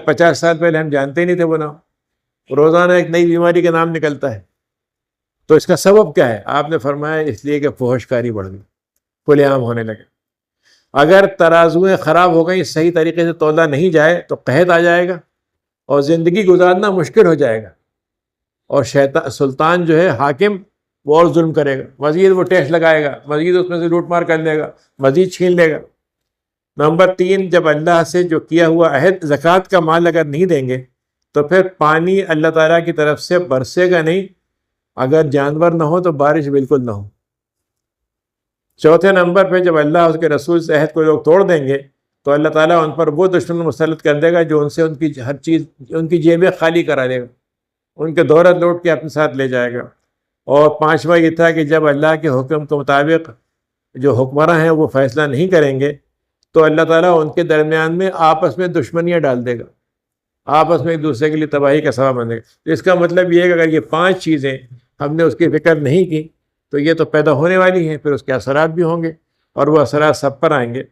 50 سال پہلے ہم جانتے ہی نہیں تھے وہ نام. روزانہ ایک نئی بیماری کا نام نکلتا ہے. تو اس کا سبب کیا ہے؟ آپ نے فرمایا اس لیے کہ فحش کاری بڑھ گئی، کھلے عام ہونے لگے. اگر ترازویں خراب ہو گئی، صحیح طریقے سے تولا نہیں جائے تو قحط آ جائے گا اور زندگی گزارنا مشکل ہو جائے گا، اور شیطان سلطان جو ہے حاکم، وہ اور ظلم کرے گا، مزید وہ ٹیکس لگائے گا، مزید اس میں سے لوٹ مار کر لے گا، مزید چھین لے گا۔ نمبر 3، جب اللہ سے جو کیا ہوا عہد، زکوٰۃ کا مال اگر نہیں دیں گے تو پھر پانی اللہ تعالیٰ کی طرف سے برسے گا نہیں، اگر جانور نہ ہو تو بارش بالکل نہ ہو۔ چوتھے نمبر پہ جب اللہ اس کے رسول سے عہد کو لوگ توڑ دیں گے تو اللہ تعالیٰ ان پر وہ دشمن مسلط کر دے گا جو ان سے ان کی ہر چیز، ان کی جیبیں خالی کرا دے گا، ان کے دولت لوٹ کے اپنے ساتھ لے جائے گا۔ اور پانچواں یہ تھا کہ جب اللہ کے حکم کے مطابق جو حکمراں ہیں وہ فیصلہ نہیں کریں گے تو اللہ تعالیٰ ان کے درمیان میں آپس میں دشمنیاں ڈال دے گا، آپس میں ایک دوسرے کے لیے تباہی کا سبب بنے گا۔ اس کا مطلب یہ ہے کہ اگر یہ 5 چیزیں ہم نے اس کی فکر نہیں کی تو یہ تو پیدا ہونے والی ہیں، پھر اس کے اثرات بھی ہوں گے اور وہ اثرات سب پر آئیں گے۔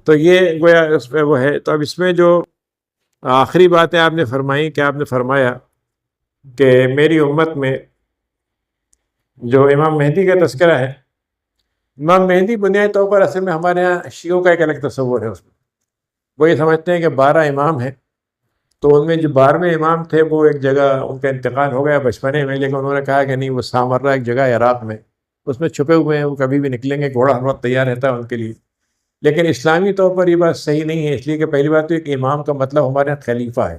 تو یہ گویا اس میں وہ ہے۔ تو اب اس میں جو آخری باتیں آپ نے فرمائی کہ آپ نے فرمایا کہ میری امت میں جو امام مہدی کا تذکرہ ہے، امام مہدی بنیادی طور پر اصل میں ہمارے ہاں شیعوں کا ایک الگ تصور ہے۔ اس میں وہ یہ سمجھتے ہیں کہ 12 امام ہیں، تو ان میں جو 12ویں امام تھے وہ ایک جگہ ان کا انتقال ہو گیا بچپنے میں، لیکن انہوں نے کہا کہ نہیں، وہ سامرہ ایک جگہ ہے عراق میں، اس میں چھپے ہوئے ہیں، وہ کبھی بھی نکلیں گے، گھوڑا ہر وقت تیار رہتا ہے ان کے لیے۔ لیکن اسلامی طور پر یہ بات صحیح نہیں ہے، اس لیے کہ پہلی بات تو ایک امام کا مطلب ہمارے یہاں خلیفہ ہے،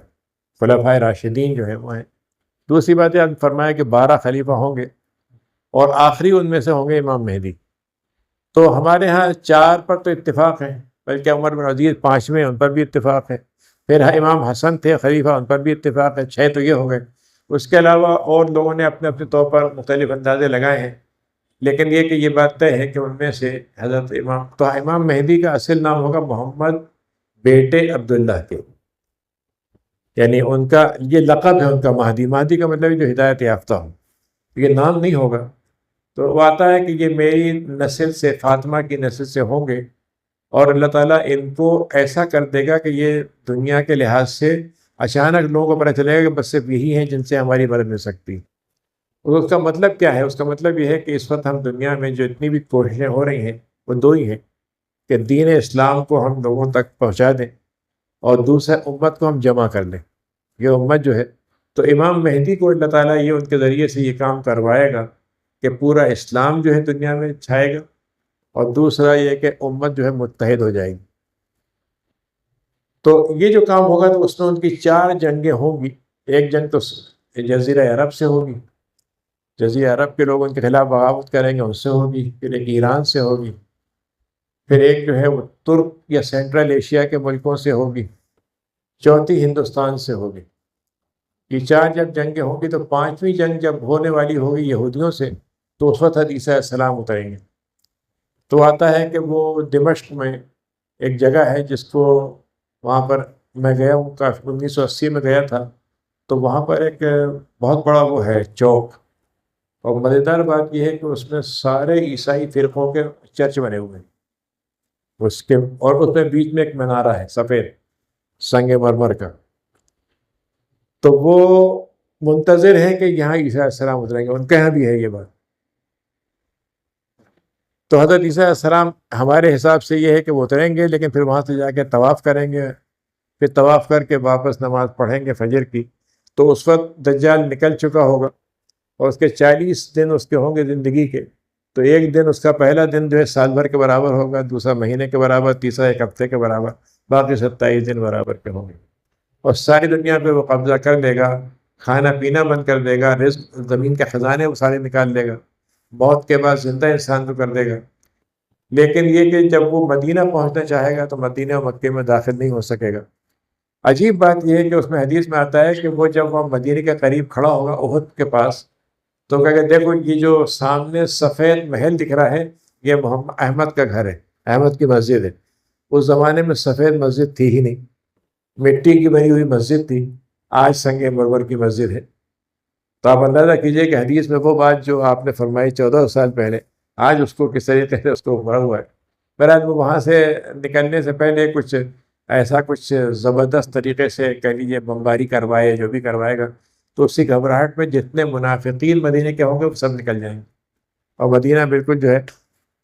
خلفائے راشدین جو ہیں وہ ہیں۔ دوسری بات یہ آپ نے فرمایا کہ 12 خلیفہ ہوں گے اور آخری ان میں سے ہوں گے امام مہدی۔ تو ہمارے ہاں 4 پر تو اتفاق ہے، بلکہ عمر بن عزیز 5ویں، ان پر بھی اتفاق ہے۔ پھر امام حسن تھے خلیفہ، ان پر بھی اتفاق ہے، 6 تو یہ ہو گئے۔ اس کے علاوہ اور لوگوں نے اپنے اپنے طور پر مختلف اندازے لگائے ہیں، لیکن یہ کہ یہ بات طے ہے کہ ان میں سے حضرت امام مہدی کا اصل نام ہوگا محمد بیٹے عبداللہ کے، یعنی ان کا یہ لقب ہے ان کا مہدی۔ مہدی کا مطلب جو ہدایت یافتہ ہو، یہ نام نہیں ہوگا۔ تو وہ آتا ہے کہ یہ میری نسل سے، فاطمہ کی نسل سے ہوں گے، اور اللہ تعالیٰ ان کو ایسا کر دے گا کہ یہ دنیا کے لحاظ سے اچانک لوگوں کو پتہ چلے گا کہ بس صرف یہی ہیں جن سے ہماری مدد مل سکتی۔ اور اس کا مطلب کیا ہے؟ اس کا مطلب یہ ہے کہ اس وقت ہم دنیا میں جو اتنی بھی کوششیں ہو رہی ہیں وہ 2 ہی ہیں کہ دین اسلام کو ہم لوگوں تک پہنچا دیں اور دوسرا امت کو ہم جمع کر لیں۔ یہ امت جو ہے، تو امام مہدی کو اللہ تعالیٰ یہ ان کے ذریعے سے یہ کام کروائے گا کہ پورا اسلام جو ہے دنیا میں چھائے گا، اور دوسرا یہ کہ امت جو ہے متحد ہو جائے گی۔ تو یہ جو کام ہوگا تو اس میں ان کی 4 جنگیں ہوں گی۔ ایک جنگ تو جزیرہ عرب سے ہوگی، جزیرہ عرب کے لوگ ان کے خلاف بغاوت کریں گے، ان سے ہوگی۔ پھر ایک ایران سے ہوگی، پھر ایک جو ہے وہ ترک یا سینٹرل ایشیا کے ملکوں سے ہوگی، چوتھی ہندوستان سے ہوگی۔ یہ 4 جب جنگیں ہوں گی تو 5ویں جنگ جب ہونے والی ہوگی یہودیوں سے، تو اس وقت عیسیٰ علیہ السلام اتریں گے۔ تو آتا ہے کہ وہ دمشق میں ایک جگہ ہے جس کو، وہاں پر میں گیا ہوں، کافی 1980 میں گیا تھا، تو وہاں پر ایک بہت بڑا وہ ہے چوک، اور مزیدار بات یہ ہے کہ اس میں سارے عیسائی فرقوں کے چرچ بنے ہوئے ہیں اس کے، اور اس میں بیچ میں ایک منارہ ہے سفید سنگ مرمر کا۔ تو وہ منتظر ہیں کہ یہاں عیسیٰ علیہ السلام اتریں گے، ان کے یہاں بھی ہے یہ بات۔ تو حضرت عیسیٰ علیہ السلام ہمارے حساب سے یہ ہے کہ وہ اتریں گے، لیکن پھر وہاں سے جا کے طواف کریں گے، پھر طواف کر کے واپس نماز پڑھیں گے فجر کی، تو اس وقت دجال نکل چکا ہوگا، اور اس کے 40 دن اس کے ہوں گے زندگی کے۔ تو ایک دن، اس کا پہلا دن جو ہے سال بھر کے برابر ہوگا، دوسرا مہینے کے برابر، تیسرا 1 ہفتے کے برابر، باقی 27 دن برابر کے ہوں گے۔ اور ساری دنیا پہ وہ قبضہ کر لے گا، کھانا پینا بند کر دے گا، رزق، زمین کے خزانے وہ سارے نکال لے گا، موت کے بعد زندہ انسان کو کر دے گا۔ لیکن یہ کہ جب وہ مدینہ پہنچنا چاہے گا تو مدینہ و مکے میں داخل نہیں ہو سکے گا۔ عجیب بات یہ ہے کہ اس میں حدیث میں آتا ہے کہ وہ جب وہ مدینہ کے قریب کھڑا ہوگا احد کے پاس، تو کہا کہ دیکھو یہ جو سامنے سفید محل دکھ رہا ہے، یہ محمد احمد کا گھر ہے، احمد کی مسجد ہے۔ اس زمانے میں سفید مسجد تھی ہی نہیں، مٹی کی بنی ہوئی مسجد تھی، آج سنگ مرمر کی مسجد ہے۔ تو آپ اندازہ کیجئے کہ حدیث میں وہ بات جو آپ نے فرمائی 14 سال پہلے، آج اس کو کس طریقے سے اس کو بھرا ہوا ہے۔ بہرحال وہ وہاں سے نکلنے سے پہلے کچھ ایسا کچھ زبردست طریقے سے کہہ لیجیے بمباری کروائے، جو بھی کروائے گا، تو اسی گھبراہٹ میں جتنے منافقین مدینے کے ہوں گے وہ سب نکل جائیں گے، اور مدینہ بالکل جو ہے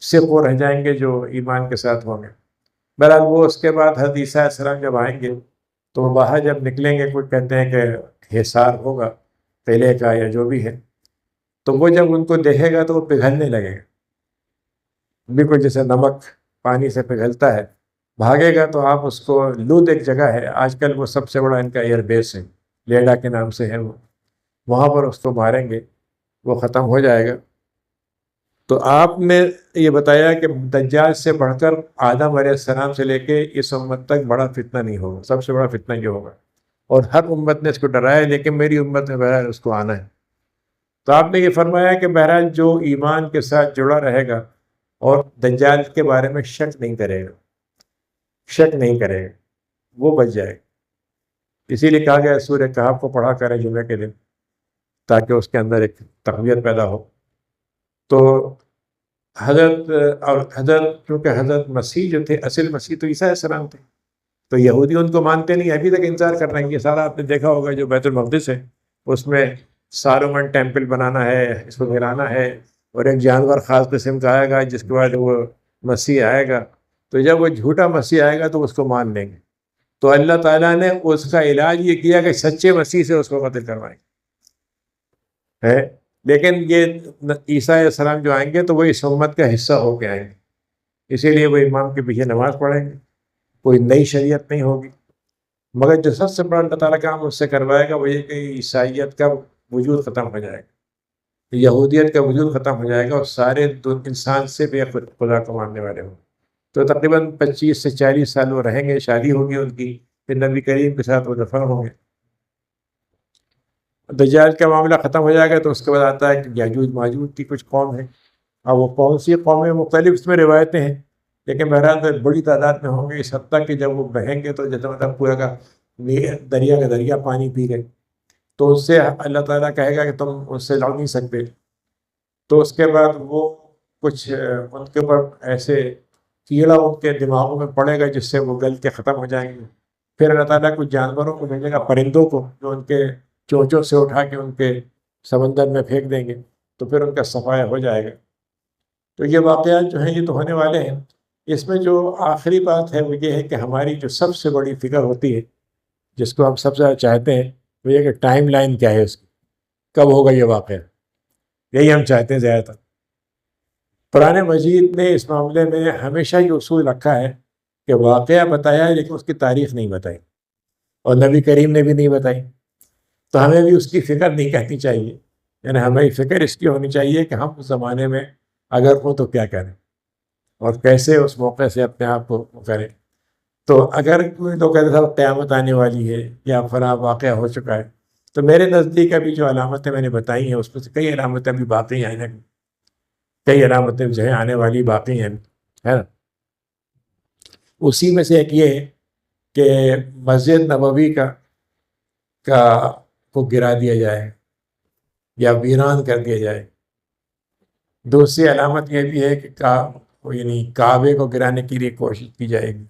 صرف وہ رہ جائیں گے جو ایمان کے ساتھ ہوں گے۔ بہرحال وہ اس کے بعد حضرت عیسیٰ علیہ السلام جب آئیں گے تو وہ باہر جب نکلیں گے، کوئی کہتے ہیں کہ حصار ہوگا قلعے کا یا جو بھی ہے، تو وہ جب ان کو دیکھے گا تو وہ پگھلنے لگے گا، بالکل جیسے نمک پانی سے پگھلتا ہے، بھاگے گا۔ تو آپ اس کو لود ایک جگہ ہے، آج کل وہ سب سے بڑا ان کا ایئر بیس ہے، لیڈا کے نام سے ہے وہ، وہاں پر اس کو ماریں گے، وہ ختم ہو جائے گا۔ تو آپ نے یہ بتایا کہ دجال سے بڑھ کر آدم علیہ السلام سے لے کے اس امت تک بڑا فتنہ نہیں ہوگا، سب سے بڑا فتنہ یہ ہوگا، اور ہر امت نے اس کو ڈرایا، لیکن میری امت میں بہرحال اس کو آنا ہے۔ تو آپ نے یہ فرمایا کہ بہرحال جو ایمان کے ساتھ جڑا رہے گا اور دجال کے بارے میں شک نہیں کرے گا، شک نہیں کرے گا، وہ بچ جائے گا۔ اسی لیے کہا گیا سورہ کہف کو پڑھا کریں جمعے کے دن، تاکہ اس کے اندر ایک تقویت پیدا ہو۔ تو حضرت کیونکہ حضرت مسیح جو تھے، اصل مسیح تو عیسیٰ علیہ السلام تھے، تو یہودی ان کو مانتے نہیں، ابھی تک انتظار کر رہے ہیں۔ یہ سارا آپ نے دیکھا ہوگا جو بیت المقدس ہے، اس میں سالومن ٹیمپل بنانا ہے، اس کو گرانا ہے، اور ایک جانور خاص قسم کا آئے گا جس کے بعد وہ مسیح آئے گا، تو جب وہ جھوٹا مسیح آئے گا تو اس کو مان لیں گے۔ تو اللہ تعالیٰ نے اس کا علاج یہ کیا کہ سچے مسیح سے اس کو قتل کروائیں ہے۔ لیکن یہ عیسیٰ علیہ السلام جو آئیں گے تو وہ اس امت کا حصہ ہو کے آئیں گے، اسی لیے وہ امام کے پیچھے نماز پڑھیں گے، کوئی نئی شریعت نہیں ہوگی۔ مگر جو سب سے بڑا اللہ تعالیٰ کام اس سے کروائے گا وہ یہ کہ عیسائیت کا وجود ختم ہو جائے گا، یہودیت کا وجود ختم ہو جائے گا، اور سارے انسان سے بے خدا کو ماننے والے ہوں۔ تو تقریباً 25 سے 40 سال وہ رہیں گے، شادی ہوگی ان کی، پھر نبی کریم کے ساتھ وہ دفن ہوں گے۔ دجال کا معاملہ ختم ہو جائے گا تو اس کے بعد آتا ہے کہ یاجوج ماجوج کی کچھ قوم ہے، اور وہ کون سی قومیں، مختلف اس میں روایتیں ہیں، لیکن بہرحال بڑی تعداد میں ہوں گے، اس حد تک کہ جب وہ بہیں گے تو جیسے مطلب پورا کا دریا کا دریا پانی پی گئے، تو اس سے اللہ تعالیٰ کہے گا کہ تم اس سے لڑ نہیں سکتے۔ تو اس کے بعد وہ کچھ ان کے اوپر ایسے کیڑا ان کے دماغوں میں پڑے گا جس سے وہ گل کے ختم ہو جائیں گے۔ پھر اللہ تعالیٰ کچھ جانوروں کو بھیجے گا، پرندوں کو، جو ان کے چونچوں سے اٹھا کے ان کے سمندر میں پھینک دیں گے، تو پھر ان کا صفایا ہو جائے گا۔ تو یہ واقعات جو ہیں یہ تو ہونے والے ہیں۔ اس میں جو آخری بات ہے وہ یہ ہے کہ ہماری جو سب سے بڑی فکر ہوتی ہے، جس کو ہم سب سے زیادہ چاہتے ہیں، وہ یہ کہ ٹائم لائن کیا ہے اس کی، کب ہوگا یہ واقعہ، یہی ہم چاہتے ہیں زیادہ تر۔ قرآن مجید نے اس معاملے میں ہمیشہ یہ اصول رکھا ہے کہ واقعہ بتایا ہے لیکن اس کی تاریخ نہیں بتائی، اور نبی کریم نے بھی نہیں بتائی۔ تو ہمیں بھی اس کی فکر نہیں کرنی چاہیے، یعنی ہماری فکر اس کی ہونی چاہیے کہ ہم اس زمانے میں اگر ہوں تو کیا کریں اور کیسے اس موقع سے اپنے آپ کو کریں۔ تو اگر کوئی لوگ کہتے ہیں قیامت آنے والی ہے یا فلاں واقعہ ہو چکا ہے، تو میرے نزدیک ابھی جو علامتیں میں نے بتائی ہیں اس میں سے کئی علامتیں ابھی باقی ہیں، کئی علامتیں جو ہیں آنے والی باقی ہیں، ہے نا۔ اسی میں سے ایک یہ ہے کہ مسجد نبوی کا کو گرا دیا جائے یا ویران کر دیا جائے۔ دوسری علامت یہ بھی ہے کہ یعنی کعبے کو گرانے کے لیے کوشش کی جائے گی۔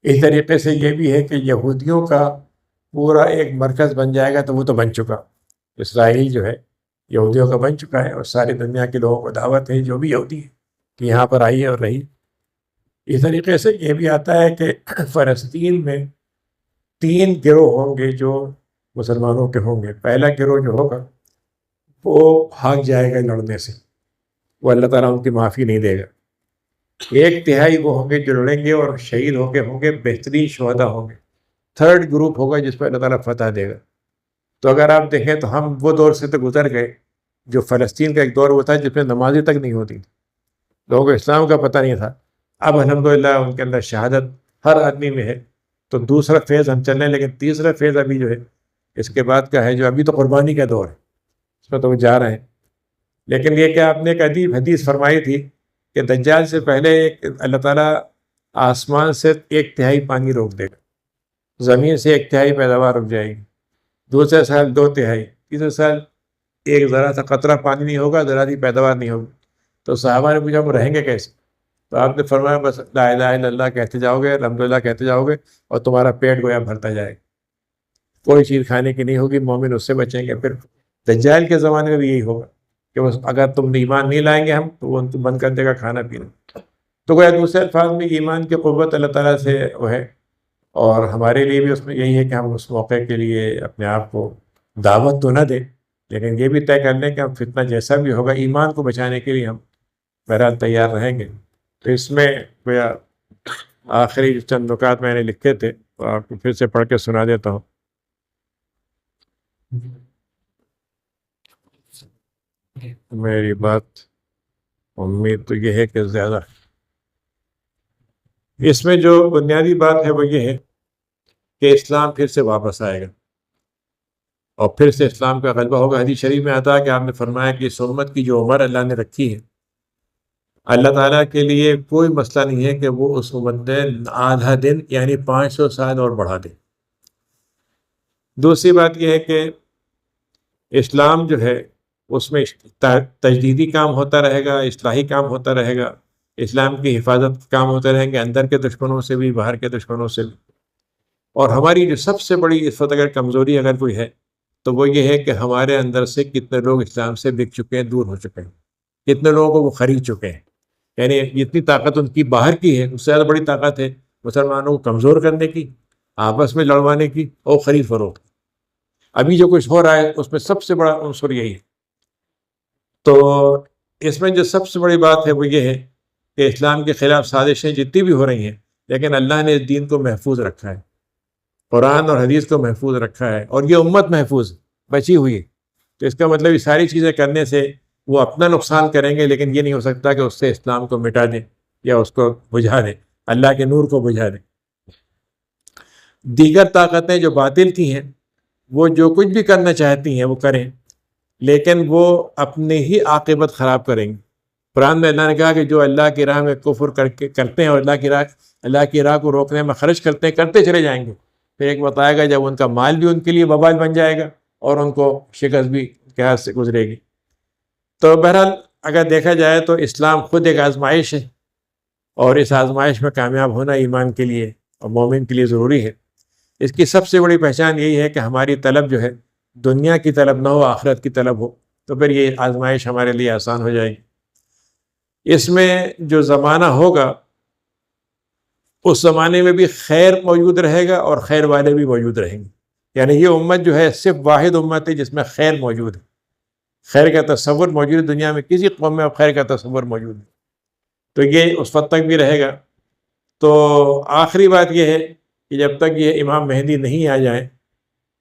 اس طریقے سے یہ بھی ہے کہ یہودیوں کا پورا ایک مرکز بن جائے گا، تو وہ تو بن چکا، اسرائیل جو ہے یہودیوں کا بن چکا ہے، اور ساری دنیا کے لوگوں کو دعوت ہے جو بھی یہودی ہے کہ یہاں پر آئیے اور رہیے۔ اس طریقے سے یہ بھی آتا ہے کہ فلسطین میں 3 گروہ ہوں گے جو مسلمانوں کے ہوں گے۔ پہلا گروہ جو ہوگا وہ بھاگ جائے گا لڑنے سے، وہ اللہ تعالیٰ ان کی معافی نہیں دے گا۔ 1/3 وہ ہوں گے جو لڑیں گے اور شہید ہو کے ہوں گے، بہترین شہداء ہوں گے۔ 3rd گروپ ہوگا جس پہ اللہ تعالیٰ فتح دے گا۔ تو اگر آپ دیکھیں تو ہم وہ دور سے تو گزر گئے، جو فلسطین کا ایک دور وہ تھا جس میں نمازیں تک نہیں ہوتی تھی، لوگوں کو اسلام کا پتہ نہیں تھا۔ اب الحمدللہ ان کے اندر شہادت ہر آدمی میں ہے۔ تو دوسرا فیز ہم چل رہے ہیں، لیکن تیسرا فیز ابھی جو ہے اس کے بعد کا ہے، جو ابھی تو قربانی کا دور ہے، اس میں تو وہ جا رہے ہیں۔ لیکن یہ کہ آپ نے ایک عجیب حدیث فرمائی تھی کہ دجال سے پہلے اللہ تعالیٰ آسمان سے 1/3 پانی روک دے گا، زمین سے 1/3 پیداوار رک جائے گی، دوسرے سال 2/3، تیسرے سال ایک ذرا سا قطرہ پانی نہیں ہوگا، ذرا سی پیداوار نہیں ہوگی۔ تو صحابہ نے پوچھا وہ رہیں گے کیسے؟ تو آپ نے فرمایا بس لا الہ الا اللہ کہتے جاؤ گے، الحمدللہ کہتے جاؤ گے، اور تمہارا پیٹ گویا بھرتا جائے گا، کوئی چیز کھانے کی نہیں ہوگی، مومن اس سے بچیں گے۔ پھر دجال کے زمانے میں بھی یہی ہوگا، کہ اگر تم ایمان نہیں لائیں گے ہم تو وہ ان کو بند کر دے گا کھانا پینا۔ تو گویا دوسرے الفاظ میں ایمان کی قوت اللہ تعالیٰ سے وہ ہے، اور ہمارے لیے بھی اس میں یہی ہے کہ ہم اس موقع کے لیے اپنے آپ کو دعوت تو نہ دیں، لیکن یہ بھی طے کر لیں کہ ہم فتنہ جیسا بھی ہوگا ایمان کو بچانے کے لیے ہم بہرحال تیار رہیں گے۔ تو اس میں گویا آخری چند نکات میں نے لکھے تھے تو آپ کو پھر سے پڑھ کے سنا دیتا ہوں۔ میری بات امید تو یہ ہے کہ زیادہ، اس میں جو بنیادی بات ہے وہ یہ ہے کہ اسلام پھر سے واپس آئے گا اور پھر سے اسلام کا غلبہ ہوگا۔ حدیث شریف میں آتا ہے کہ آپ نے فرمایا کہ اس امت کی جو عمر اللہ نے رکھی ہے، اللہ تعالیٰ کے لیے کوئی مسئلہ نہیں ہے کہ وہ اس امت میں آدھا دن یعنی 500 سال اور بڑھا دے۔ دوسری بات یہ ہے کہ اسلام جو ہے اس میں تجدیدی کام ہوتا رہے گا، اصلاحی کام ہوتا رہے گا، اسلام کی حفاظت کام ہوتے رہیں گے، اندر کے دشمنوں سے بھی باہر کے دشمنوں سے بھی۔ اور ہماری جو سب سے بڑی اس وقت اگر کمزوری اگر کوئی ہے تو وہ یہ ہے کہ ہمارے اندر سے کتنے لوگ اسلام سے بک چکے ہیں، دور ہو چکے ہیں، کتنے لوگوں کو وہ خرید چکے ہیں۔ یعنی جتنی طاقت ان کی باہر کی ہے اس سے زیادہ بڑی طاقت ہے مسلمانوں کو کمزور کرنے کی، آپس میں لڑوانے کی اور خرید فروخت۔ ابھی جو کچھ ہو رہا ہے اس میں سب سے بڑا عنصر یہی ہے۔ تو اس میں جو سب سے بڑی بات ہے وہ یہ ہے کہ اسلام کے خلاف سازشیں جتنی بھی ہو رہی ہیں، لیکن اللہ نے اس دین کو محفوظ رکھا ہے، قرآن اور حدیث کو محفوظ رکھا ہے، اور یہ امت محفوظ بچی ہوئی ہے۔ تو اس کا مطلب یہ ساری چیزیں کرنے سے وہ اپنا نقصان کریں گے، لیکن یہ نہیں ہو سکتا کہ اس سے اسلام کو مٹا دیں یا اس کو بجھا دیں، اللہ کے نور کو بجھا دیں۔ دیگر طاقتیں جو باطل کی ہیں وہ جو کچھ بھی کرنا چاہتی ہیں وہ کریں، لیکن وہ اپنے ہی عاقبت خراب کریں گے۔ قرآن میں اللہ نے کہا کہ جو اللہ کی راہ میں کفر کرتے ہیں اور اللہ کی راہ کو روکنے میں خرچ کرتے چلے جائیں گے، پھر ایک وقت آئے گا جب ان کا مال بھی ان کے لیے وبال بن جائے گا اور ان کو شکست بھی کے ہاتھ سے گزرے گی۔ تو بہرحال اگر دیکھا جائے تو اسلام خود ایک آزمائش ہے، اور اس آزمائش میں کامیاب ہونا ایمان کے لیے اور مومن کے لیے ضروری ہے۔ اس کی سب سے بڑی پہچان یہی ہے کہ ہماری طلب جو ہے دنیا کی طلب نہ ہو، آخرت کی طلب ہو، تو پھر یہ آزمائش ہمارے لیے آسان ہو جائے گی۔ اس میں جو زمانہ ہوگا اس زمانے میں بھی خیر موجود رہے گا اور خیر والے بھی موجود رہیں گے۔ یعنی یہ امت جو ہے صرف واحد امت ہے جس میں خیر موجود ہے، خیر کا تصور موجود ہے۔ دنیا میں کسی قوم میں خیر کا تصور موجود ہے، تو یہ اس وقت تک بھی رہے گا۔ تو آخری بات یہ ہے کہ جب تک یہ امام مہدی نہیں آ جائیں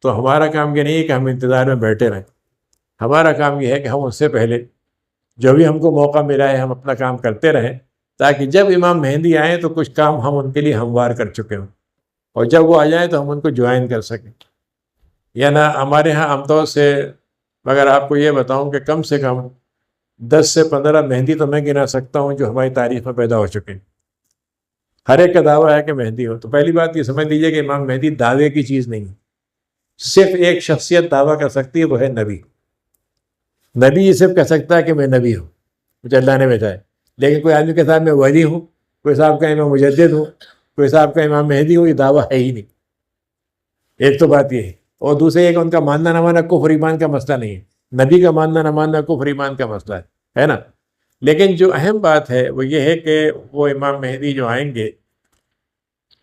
تو ہمارا کام یہ نہیں ہے کہ ہم انتظار میں بیٹھے رہیں، ہمارا کام یہ ہے کہ ہم اس سے پہلے جو بھی ہم کو موقع ملا ہے ہم اپنا کام کرتے رہیں، تاکہ جب امام مہدی آئیں تو کچھ کام ہم ان کے لیے ہموار کر چکے ہوں، اور جب وہ آ جائیں تو ہم ان کو جوائن کر سکیں۔ یا نہ ہمارے ہاں عام طور سے اگر آپ کو یہ بتاؤں کہ کم سے کم 10 سے 15 مہدی تو میں گنا سکتا ہوں جو ہماری تاریخ میں پیدا ہو چکے ہیں۔ ہر ایک کا دعویٰ ہے کہ مہدی ہو۔ تو پہلی بات یہ سمجھ لیجیے کہ امام مہدی دعوے کی چیز نہیں ہے، صرف ایک شخصیت دعویٰ کر سکتی ہے، وہ ہے نبی۔ نبی یہ صرف کہہ سکتا ہے کہ میں نبی ہوں، مجھے اللہ نے بھیجا ہے، لیکن کوئی آدمی کہتا ہے میں ولی ہوں، کوئی صاحب کا میں مجدد ہوں، کوئی صاحب کا امام مہدی ہوں، یہ دعویٰ ہے ہی نہیں۔ ایک تو بات یہ ہے، اور دوسرے یہ کہ ان کا ماننا نہ ماننا کفر ایمان کا مسئلہ نہیں ہے، نبی کا ماننا نہ ماننا کفر ایمان کا مسئلہ ہے نا۔ لیکن جو اہم بات ہے وہ یہ ہے کہ وہ امام مہدی جو آئیں گے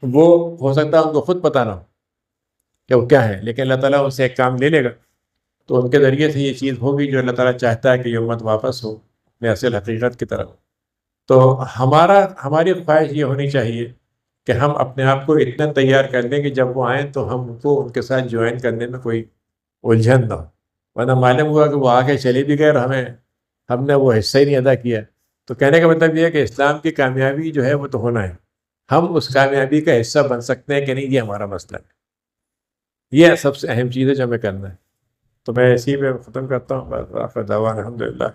وہ ہو سکتا ہے ان کو خود پتہ نہ ہو کہ وہ کیا ہے، لیکن اللہ تعالیٰ ان سے ایک کام لے لے گا، تو ان کے ذریعے سے یہ چیز ہوگی جو اللہ تعالیٰ چاہتا ہے کہ یہ امت واپس ہو اپنے اصل حقیقت کی طرف۔ تو ہماری خواہش یہ ہونی چاہیے کہ ہم اپنے آپ کو اتنا تیار کر لیں کہ جب وہ آئیں تو ہم کو ان کے ساتھ جوائن کرنے میں کوئی الجھن نہ ہو، ورنہ معلوم ہوا کہ وہ آگے چلے بھی گئے اور ہم نے وہ حصہ ہی نہیں ادا کیا۔ تو کہنے کا مطلب یہ ہے کہ اسلام کی کامیابی جو ہے وہ تو ہونا ہے، ہم اس کامیابی کا حصہ بن سکتے ہیں کہ نہیں، یہ ہمارا مسئلہ ہے، یہ سب سے اہم چیز ہے جو ہمیں کرنا ہے۔ تو میں اسی پہ ختم کرتا ہوں، بس آخر دعوانا الحمدللہ۔